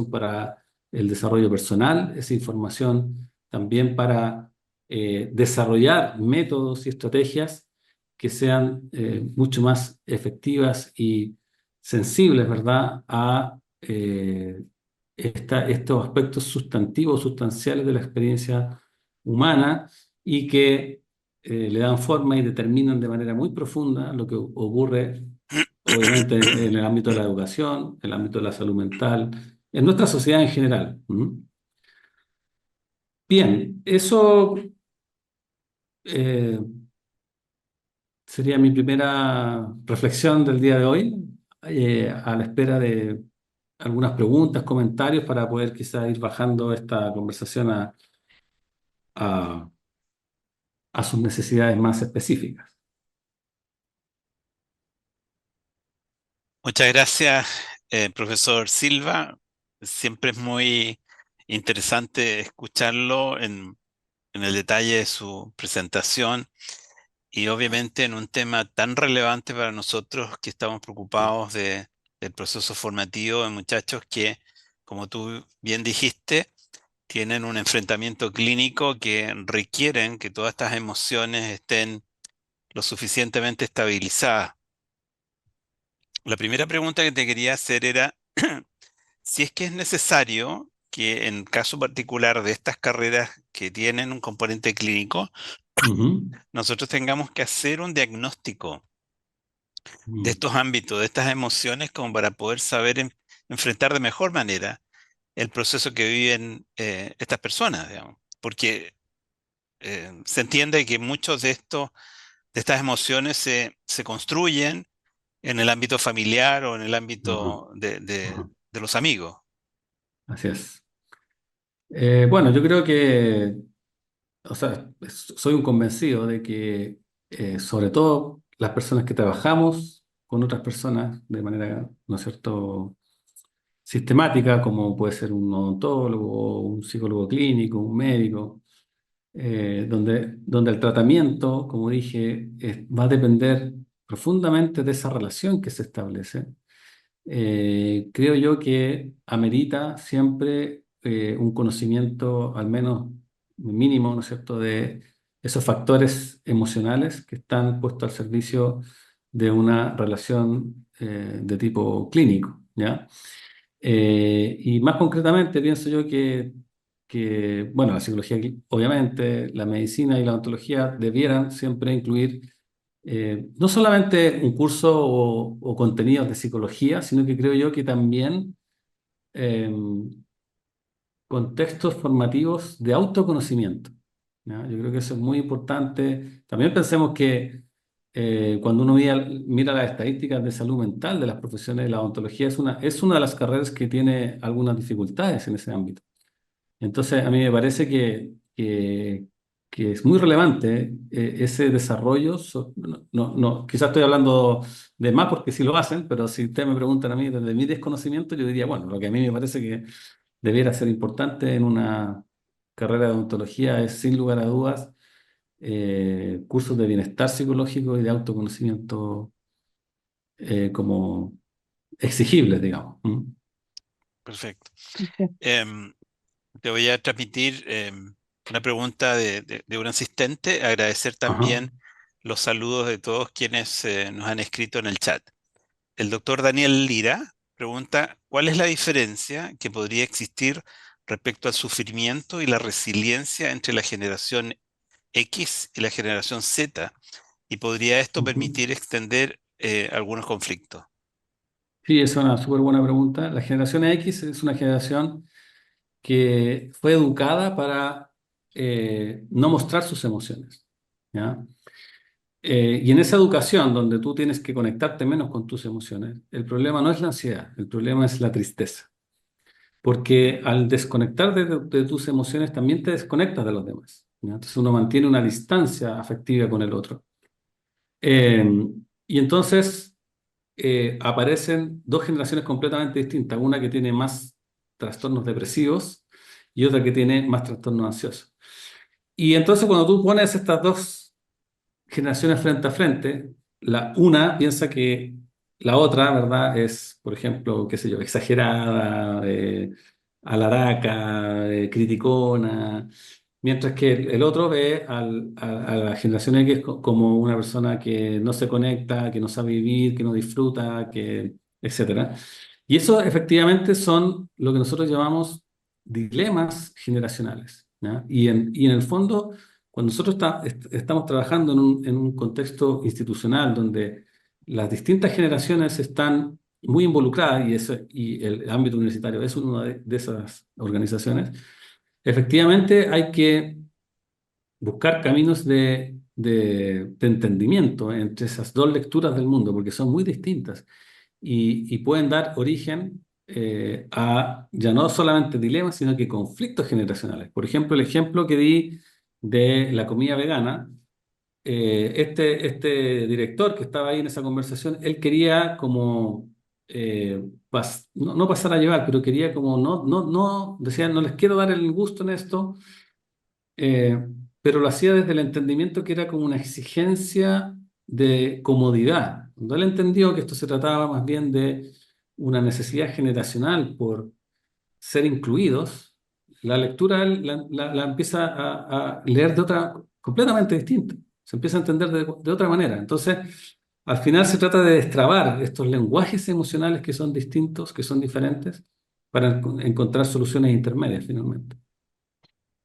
para el desarrollo personal, es información también para desarrollar métodos y estrategias que sean mucho más efectivas y sensibles, ¿verdad?, a estos aspectos sustantivos, sustanciales de la experiencia humana y que le dan forma y determinan de manera muy profunda lo que ocurre, obviamente, en el ámbito de la educación, en el ámbito de la salud mental, en nuestra sociedad en general. ¿Mm? Bien, eso eh, sería mi primera reflexión del día de hoy, a la espera de algunas preguntas, comentarios para poder quizá ir bajando esta conversación a, a sus necesidades más específicas. Muchas gracias, profesor Silva. Siempre es muy interesante escucharlo en el detalle de su presentación y obviamente en un tema tan relevante para nosotros que estamos preocupados del proceso formativo de muchachos que, como tú bien dijiste, tienen un enfrentamiento clínico que requieren que todas estas emociones estén lo suficientemente estabilizadas. La primera pregunta que te quería hacer era si es que es necesario que en caso particular de estas carreras que tienen un componente clínico, Ujú, nosotros tengamos que hacer un diagnóstico de mm, estos ámbitos, de estas emociones, como para poder saber enfrentar de mejor manera el proceso que viven estas personas, digamos. Porque se entiende que muchos de estas emociones se construyen en el ámbito familiar o en el ajá, ámbito ajá. de los amigos. Así es. Bueno, yo creo que, o sea, soy un convencido de que, sobre todo las personas que trabajamos con otras personas de manera, ¿no es cierto?, sistemática, como puede ser un odontólogo, un psicólogo clínico, un médico, donde el tratamiento, como dije, va a depender profundamente de esa relación que se establece. Creo yo que amerita siempre un conocimiento, al menos mínimo, ¿no es cierto?, de esos factores emocionales que están puestos al servicio de una relación de tipo clínico, ¿ya? Y más concretamente pienso yo bueno, la psicología, obviamente, la medicina y la odontología debieran siempre incluir no solamente un curso o contenidos de psicología, sino que creo yo que también eh, contextos formativos de autoconocimiento, ¿ya? Yo creo que eso es muy importante. También pensemos que cuando uno mira las estadísticas de salud mental de las profesiones, la odontología es una de las carreras que tiene algunas dificultades en ese ámbito. Entonces, a mí me parece que es muy relevante ese desarrollo. Quizás estoy hablando de más porque sí lo hacen, pero si ustedes me preguntan a mí desde mi desconocimiento, yo diría, bueno, lo que a mí me parece que debiera ser importante en una carrera de odontología es, sin lugar a dudas, cursos de bienestar psicológico y de autoconocimiento como exigibles, digamos. ¿Mm? Perfecto. Ok. Em, Te voy a transmitir una pregunta de un asistente, agradecer Ajá. también los saludos de todos quienes nos han escrito en el chat. El doctor Daniel Lira pregunta, ¿cuál es la diferencia que podría existir respecto al sufrimiento y la resiliencia entre la generación X y la generación Z? ¿Y podría esto Ujú. permitir extender algunos conflictos? Sí, es una súper buena pregunta. La generación X es una generación que fue educada para no mostrar sus emociones, ¿ya? Y en esa educación donde tú tienes que conectarte menos con tus emociones, el problema no es la ansiedad, el problema es la tristeza. Porque al desconectar de tus emociones también te desconectas de los demás, ¿ya? Entonces uno mantiene una distancia afectiva con el otro. Eh, y entonces aparecen dos generaciones completamente distintas, una que tiene más trastornos depresivos y otra que tiene más trastornos ansiosos. Y entonces cuando tú pones estas dos generaciones frente a frente, la una piensa que la otra, ¿verdad? Es, por ejemplo, qué sé yo, exagerada, alaraca, criticona, mientras que el otro ve a la generación X como una persona que no se conecta, que no sabe vivir, que no disfruta, etcétera. Y eso efectivamente son lo que nosotros llamamos dilemas generacionales, ¿ya? Y en el fondo, cuando nosotros estamos trabajando en un contexto institucional donde las distintas generaciones están muy involucradas, y el ámbito universitario es una de esas organizaciones, efectivamente hay que buscar caminos de entendimiento entre esas dos lecturas del mundo, porque son muy distintas y pueden dar origen a ya no solamente dilemas, sino que conflictos generacionales. Por ejemplo, el ejemplo que di de la comida vegana, este director que estaba ahí en esa conversación, él quería como, no pasar a llevar, pero quería como, no, decía, no les quiero dar el gusto en esto, eh, pero lo hacía desde el entendimiento que era como una exigencia de comodidad. Cuando él entendió que esto se trataba más bien de una necesidad generacional por ser incluidos, la lectura él la empieza a leer de otra, completamente distinta. Se empieza a entender de otra manera. Entonces, al final se trata de destrabar estos lenguajes emocionales que son distintos, que son diferentes, para encontrar soluciones intermedias finalmente.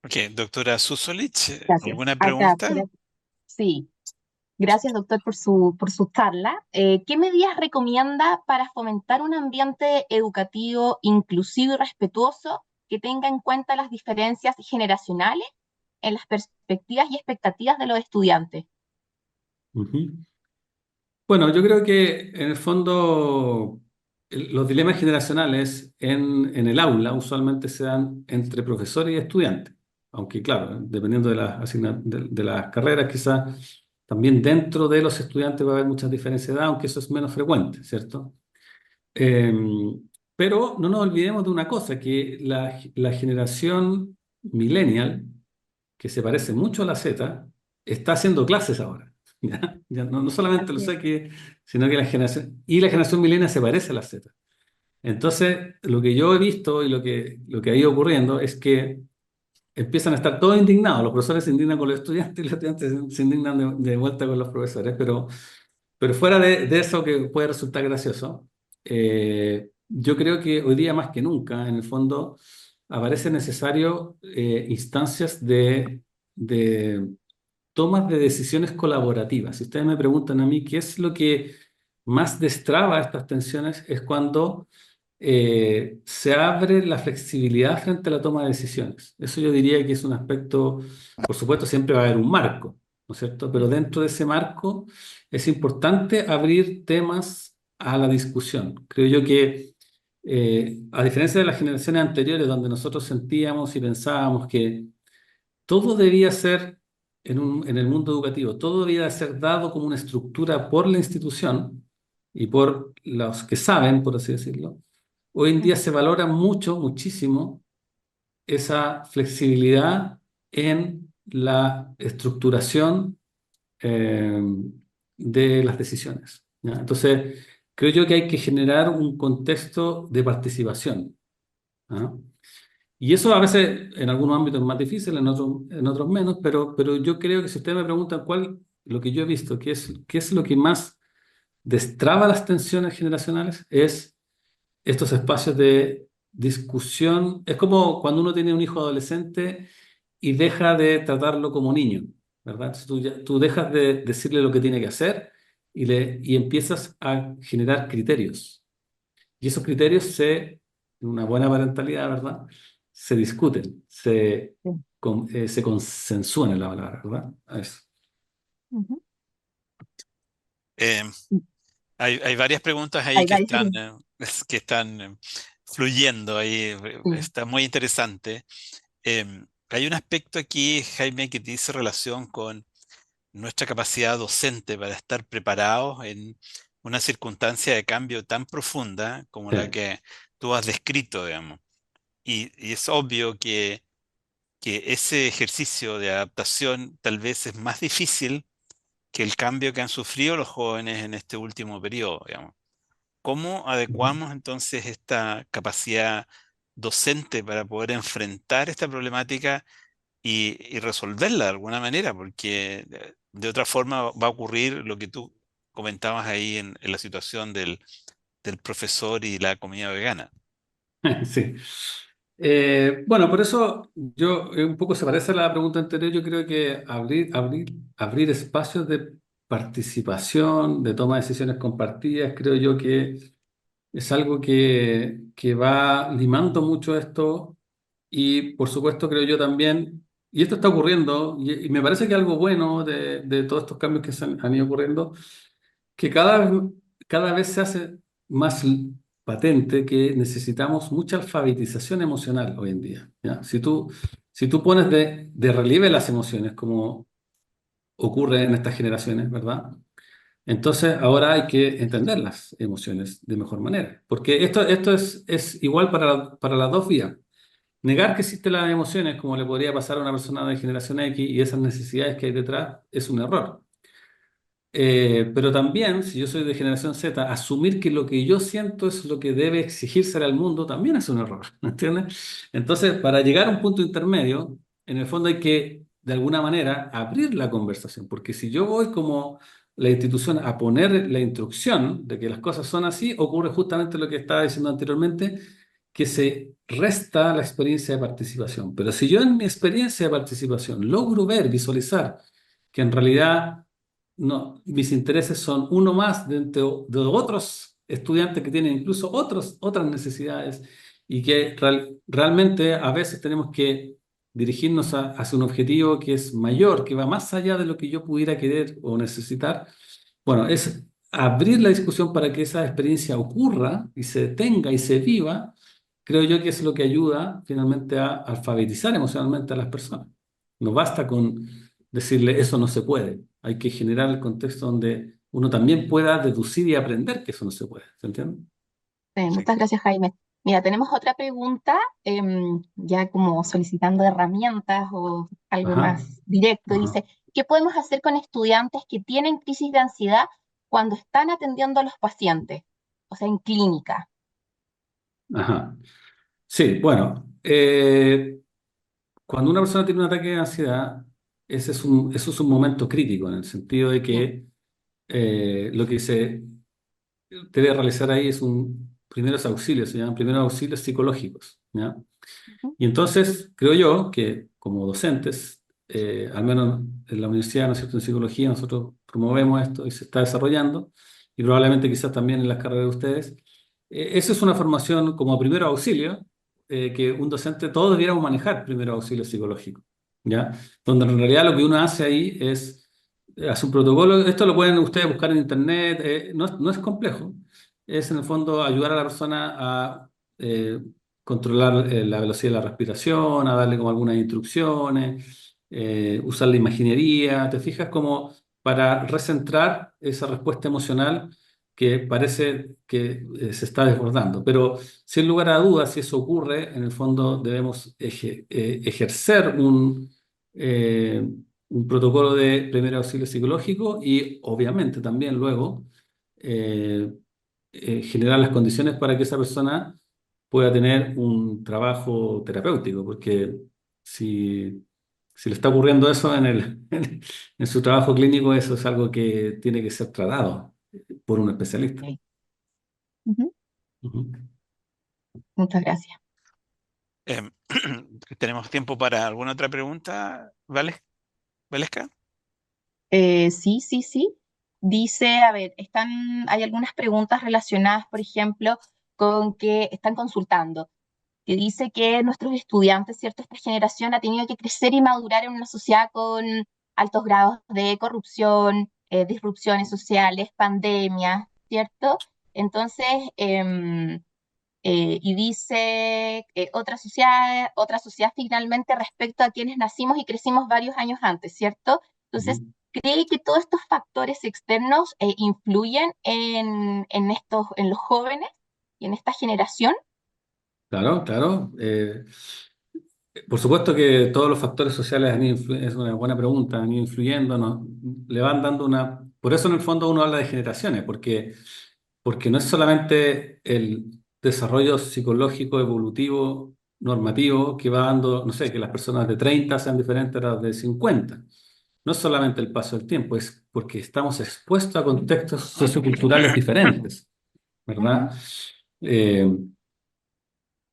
Ok, doctora Susolich, Gracias. ¿alguna Acá, pregunta? sí. Gracias, doctor, por su charla. ¿Qué medidas recomienda para fomentar un ambiente educativo inclusivo y respetuoso que tenga en cuenta las diferencias generacionales en las perspectivas y expectativas de los estudiantes? Ujú. Bueno, yo creo que en el fondo los dilemas generacionales en el aula usualmente se dan entre profesores y estudiantes, aunque claro, dependiendo de de las carreras, quizás también dentro de los estudiantes va a haber muchas diferencias de edad, aunque eso es menos frecuente, ¿cierto? Eh, pero no nos olvidemos de una cosa, que la generación millennial, que se parece mucho a la Z, está haciendo clases ahora. ¿Ya? Ya no solamente lo Así es. sé que, sino que la generación milenial se parece a la Z. Entonces, lo que yo he visto y lo que ha ido ocurriendo es que empiezan a estar todos indignados. Los profesores se indignan con los estudiantes y los estudiantes se indignan de vuelta con los profesores. Pero fuera de eso que puede resultar gracioso, yo creo que hoy día más que nunca, en el fondo, aparece necesario instancias de tomas de decisiones colaborativas. Si ustedes me preguntan a mí qué es lo que más destraba estas tensiones, es cuando se abre la flexibilidad frente a la toma de decisiones. Eso yo diría que es un aspecto, por supuesto, siempre va a haber un marco, ¿no es cierto? Pero dentro de ese marco es importante abrir temas a la discusión. Creo yo que, a diferencia de las generaciones anteriores, donde nosotros sentíamos y pensábamos que todo debía ser, en el mundo educativo, todo debía ser dado como una estructura por la institución y por los que saben, por así decirlo. Hoy en día se valora mucho, muchísimo, esa flexibilidad en la estructuración eh, de las decisiones, ¿ya? Entonces, creo yo que hay que generar un contexto de participación, ¿ah? Y eso a veces en algunos ámbitos es más difícil, en otros menos, pero yo creo que si ustedes me preguntan lo que yo he visto, qué es lo que más destraba las tensiones generacionales, es estos espacios de discusión. Es como cuando uno tiene un hijo adolescente y deja de tratarlo como niño, ¿verdad? Entonces tú dejas de decirle lo que tiene que hacer y empiezas a generar criterios. Y esos criterios una buena parentalidad, ¿verdad? Se discuten, Sí. se consensúan en la palabra, ¿verdad? Eso. Ujú. Eh, hay varias preguntas ahí Hay varias que están fluyendo ahí. sí. Está muy interesante. Hay un aspecto aquí, Jaime, que dice relación con nuestra capacidad docente para estar preparados en una circunstancia de cambio tan profunda como la Sí. que tú has descrito, digamos. Y es obvio que ese ejercicio de adaptación tal vez es más difícil que el cambio que han sufrido los jóvenes en este último periodo, digamos. ¿Cómo adecuamos entonces esta capacidad docente para poder enfrentar esta problemática y resolverla de alguna manera? Porque de otra forma va a ocurrir lo que tú comentabas ahí en la situación del profesor y la comida vegana. Sí. Bueno, por eso yo un poco se parece a la pregunta anterior. Yo creo que abrir espacios de participación, de toma de decisiones compartidas, creo yo que es algo que va limando mucho esto. Y por supuesto creo yo también, y esto está ocurriendo, y me parece que algo bueno de todos estos cambios que han ido ocurriendo, que cada vez se hace más patente que necesitamos mucha alfabetización emocional hoy en día, ¿ya? Si tú pones de relieve las emociones, como ocurre en estas generaciones, ¿verdad? Entonces ahora hay que entender las emociones de mejor manera, porque esto es igual para las dos vías. Negar que existen las emociones, como le podría pasar a una persona de generación X y esas necesidades que hay detrás, es un error. Pero también, si yo soy de generación Z, asumir que lo que yo siento es lo que debe exigirse al mundo también es un error, ¿me entiendes? Entonces, para llegar a un punto intermedio, en el fondo hay que, de alguna manera, abrir la conversación, porque si yo voy como la institución a poner la instrucción de que las cosas son así, ocurre justamente lo que estaba diciendo anteriormente, que se resta la experiencia de participación. Pero si yo en mi experiencia de participación logro ver, visualizar que en realidad no, mis intereses son uno más de otros estudiantes que tienen incluso otras necesidades y que realmente a veces tenemos que dirigirnos hacia un objetivo que es mayor, que va más allá de lo que yo pudiera querer o necesitar. Bueno, es abrir la discusión para que esa experiencia ocurra y se detenga y se viva, creo yo que es lo que ayuda finalmente a alfabetizar emocionalmente a las personas. No basta con decirle eso no se puede, hay que generar el contexto donde uno también pueda deducir y aprender que eso no se puede, ¿se entiende? Sí. Muchas gracias, Jaime. Mira, tenemos otra pregunta, ya como solicitando herramientas o algo Ajá, más directo. ajá, Dice, ¿qué podemos hacer con estudiantes que tienen crisis de ansiedad cuando están atendiendo a los pacientes? O sea, en clínica. ajá. Sí, bueno, cuando una persona tiene un ataque de ansiedad, eso es un momento crítico en el sentido de Ya. que lo que se debe realizar ahí es un primeros auxilios, se llaman primeros auxilios psicológicos, ¿ya? Ujú, Y entonces creo yo que como docentes, al menos en la universidad, ¿no es cierto?, en psicología nosotros promovemos esto y se está desarrollando, y probablemente quizás también en las carreras de ustedes. Eso es una formación como primero auxilio, que un docente, todos debiéramos manejar primero auxilio psicológico, ¿ya? Donde en realidad lo que uno hace ahí es, hace un protocolo, esto lo pueden ustedes buscar en internet, no es complejo, es en el fondo ayudar a la persona a controlar la velocidad de la respiración, a darle como algunas instrucciones, usar la imaginería, ¿te fijas? Como para recentrar esa respuesta emocional que parece que se está desbordando. Pero sin lugar a dudas, si eso ocurre, en el fondo debemos ejercer un protocolo de primer auxilio psicológico y obviamente también luego eh, generar las condiciones para que esa persona pueda tener un trabajo terapéutico, porque si, si le está ocurriendo eso en su trabajo clínico, eso es algo que tiene que ser tratado por un especialista. ok. Ujú, Ujú. muchas gracias. Em, ¿Tenemos tiempo para alguna otra pregunta, Valesca? Sí, sí, sí. Dice, a ver, hay algunas preguntas relacionadas, por ejemplo, con que están consultando, que dice que nuestros estudiantes, ¿cierto? Esta generación ha tenido que crecer y madurar en una sociedad con altos grados de corrupción, disrupciones sociales, pandemias, ¿cierto? Entonces, y dice otra sociedad finalmente respecto a quienes nacimos y crecimos varios años antes, ¿cierto? Entonces, Ujú. ¿cree que todos estos factores externos influyen en los jóvenes y en esta generación? Claro, claro. Por supuesto que todos los factores sociales es una buena pregunta, han ido influyendo, le van dando una... Por eso en el fondo uno habla de generaciones, porque no es solamente el desarrollo psicológico, evolutivo, normativo que va dando, no sé, que las personas de 30 sean diferentes a las de 50. No es solamente el paso del tiempo, es porque estamos expuestos a contextos socioculturales diferentes, Ujú, ¿verdad?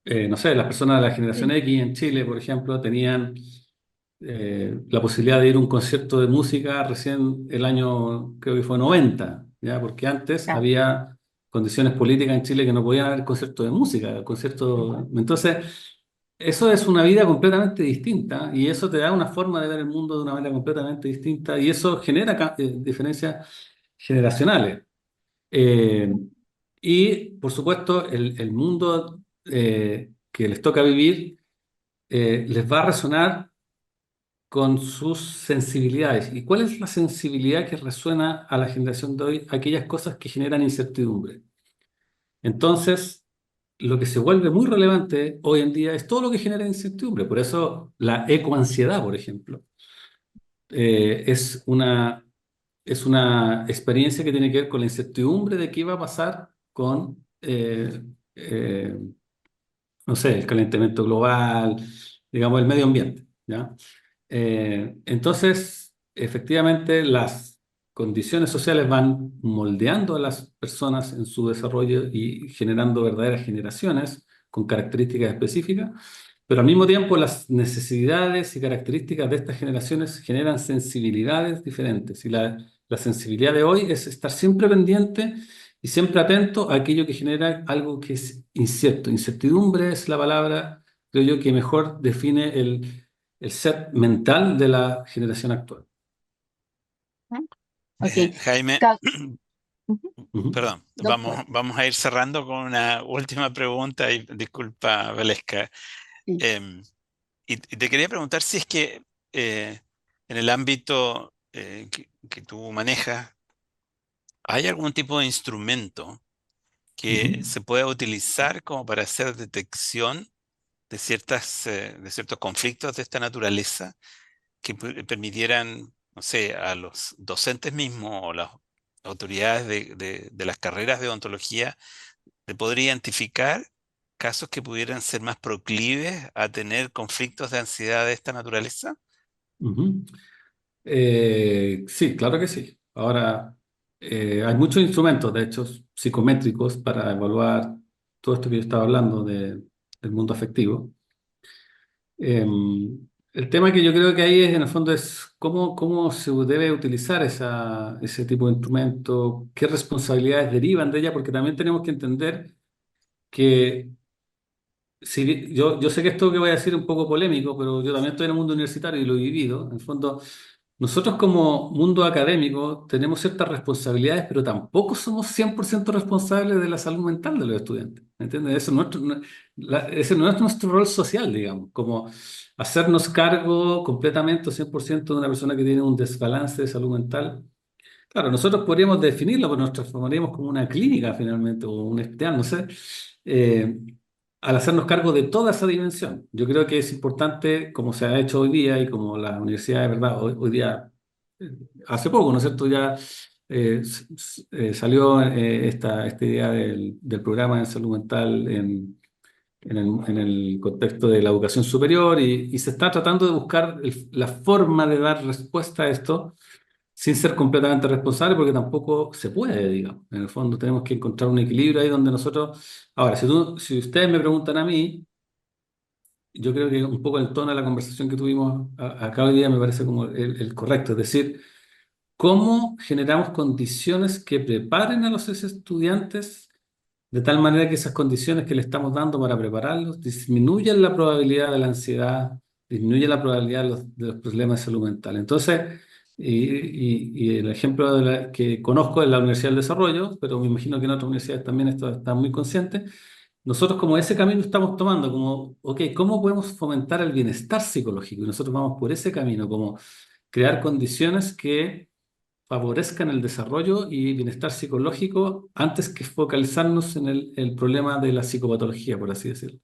Eh, no sé, las personas de la generación sí, X en Chile, por ejemplo, tenían la posibilidad de ir a un concierto de música recién el año, creo que fue 90, ¿ya? Porque antes claro. había condiciones políticas en Chile que no podían haber conciertos de música, conciertos... Entonces, eso es una vida completamente distinta y eso te da una forma de ver el mundo de una manera completamente distinta y eso genera diferencias generacionales. Eh, y, por supuesto, el mundo que les toca vivir les va a resonar con sus sensibilidades. ¿Y cuál es la sensibilidad que resuena a la generación de hoy? Aquellas cosas que generan incertidumbre. Entonces, lo que se vuelve muy relevante hoy en día es todo lo que genera incertidumbre. Por eso la ecoansiedad, por ejemplo, eh, es una, es una experiencia que tiene que ver con la incertidumbre de qué va a pasar con no sé, el calentamiento global, digamos, el medio ambiente, ¿ya? Entonces, efectivamente, las condiciones sociales van moldeando a las personas en su desarrollo y generando verdaderas generaciones con características específicas, pero al mismo tiempo las necesidades y características de estas generaciones generan sensibilidades diferentes. Y la sensibilidad de hoy es estar siempre pendiente y siempre atento a aquello que genera algo que es incierto. Incertidumbre es la palabra, creo yo, que mejor define el set mental de la generación actual. Ok. Jaime, Ca- Ujú. Ujú. perdón, Doctor, vamos a ir cerrando con una última pregunta y disculpa, Valesca. sí. Em, y te quería preguntar si es que en el ámbito que tú manejas, ¿hay algún tipo de instrumento que Ujú. se pueda utilizar como para hacer detección de de ciertos conflictos de esta naturaleza que permitieran, no sé, a los docentes mismos o las autoridades de las carreras de odontología de poder identificar casos que pudieran ser más proclives a tener conflictos de ansiedad de esta naturaleza? Ujú. Sí, claro que sí. Ahora, hay muchos instrumentos, de hecho, psicométricos para evaluar todo esto que yo estaba hablando del mundo afectivo. Eh, el tema que yo creo que ahí es, en el fondo, es cómo se debe utilizar ese tipo de instrumento, qué responsabilidades derivan de ella, porque también tenemos que entender que yo sé que esto que voy a decir es un poco polémico, pero yo también estoy en el mundo universitario y lo he vivido. En el fondo, nosotros como mundo académico tenemos ciertas responsabilidades, pero tampoco somos 100% responsables de la salud mental de los estudiantes. ¿Me entiendes? Ese no es nuestro rol social, digamos, como hacernos cargo completamente o 100% de una persona que tiene un desbalance de salud mental. Claro, nosotros podríamos definirlo, pero nos transformaríamos como una clínica finalmente, o un hospital, no sé, eh, al hacernos cargo de toda esa dimensión. Yo creo que es importante, como se ha hecho hoy día y como la universidad, de verdad, hoy día, eh, hace poco, ¿no es cierto? Ya salió esta idea del programa de salud mental en el contexto de la educación superior y se está tratando de buscar la forma de dar respuesta a esto sin ser completamente responsable, porque tampoco se puede, digamos. En el fondo tenemos que encontrar un equilibrio ahí donde nosotros... Ahora, si ustedes me preguntan a mí, yo creo que un poco el tono de la conversación que tuvimos acá hoy día me parece como el correcto, es decir, ¿cómo generamos condiciones que preparen a los estudiantes de tal manera que esas condiciones que le estamos dando para prepararlos disminuyan la probabilidad de la ansiedad, disminuyen la probabilidad de los problemas de salud mental? Entonces, y el ejemplo que conozco es la Universidad del Desarrollo, pero me imagino que en otras universidades también esto está muy consciente. Nosotros como ese camino estamos tomando, como, ok, ¿cómo podemos fomentar el bienestar psicológico? Y nosotros vamos por ese camino, como crear condiciones que favorezcan el desarrollo y bienestar psicológico antes que focalizarnos en el problema de la psicopatología, por así decirlo.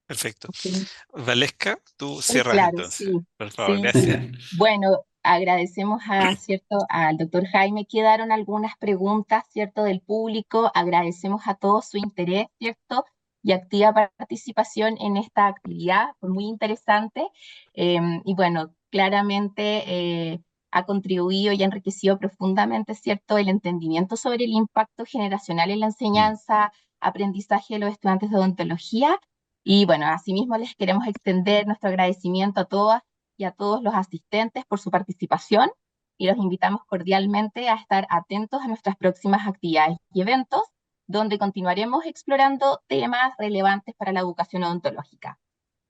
Perfecto. Ok. Valesca, tú Muy cierras claro, entonces, sí, por favor, sí, gracias. sí. Bueno, agradecemos cierto, al doctor Jaime. Quedaron algunas preguntas, ¿cierto?, del público. Agradecemos a todos su interés, ¿cierto?, y activa participación en esta actividad. Fue muy interesante. Y bueno, claramente ha contribuido y ha enriquecido profundamente, ¿cierto?, el entendimiento sobre el impacto generacional en la enseñanza, aprendizaje de los estudiantes de odontología. Y bueno, asimismo les queremos extender nuestro agradecimiento a todas y a todos los asistentes por su participación y los invitamos cordialmente a estar atentos a nuestras próximas actividades y eventos, donde continuaremos explorando temas relevantes para la educación odontológica.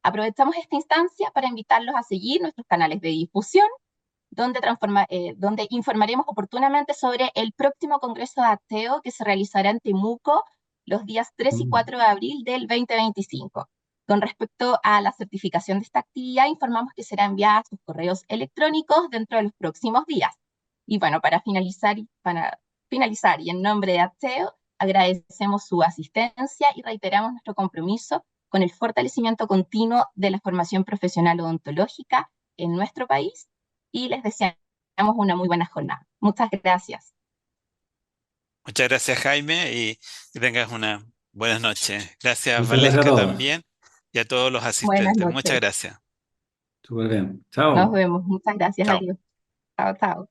Aprovechamos esta instancia para invitarlos a seguir nuestros canales de difusión, donde informaremos oportunamente sobre el próximo Congreso de Acteo que se realizará en Temuco los días 3 y Mm. 4 de abril del 2025. Con respecto a la certificación de esta actividad, informamos que será enviada a sus correos electrónicos dentro de los próximos días. Y bueno, para finalizar y en nombre de Acteo, agradecemos su asistencia y reiteramos nuestro compromiso con el fortalecimiento continuo de la formación profesional odontológica en nuestro país y les deseamos una muy buena jornada. Muchas gracias. Muchas gracias, Jaime, y que tengas una buenas noches. Gracias, Muchas gracias a Valesca, todos. también, y a todos los Buenas asistentes. Muchas noches. gracias. Súper bien. Nos Chao. vemos. Muchas gracias. Chao. Adiós. Chao, chao.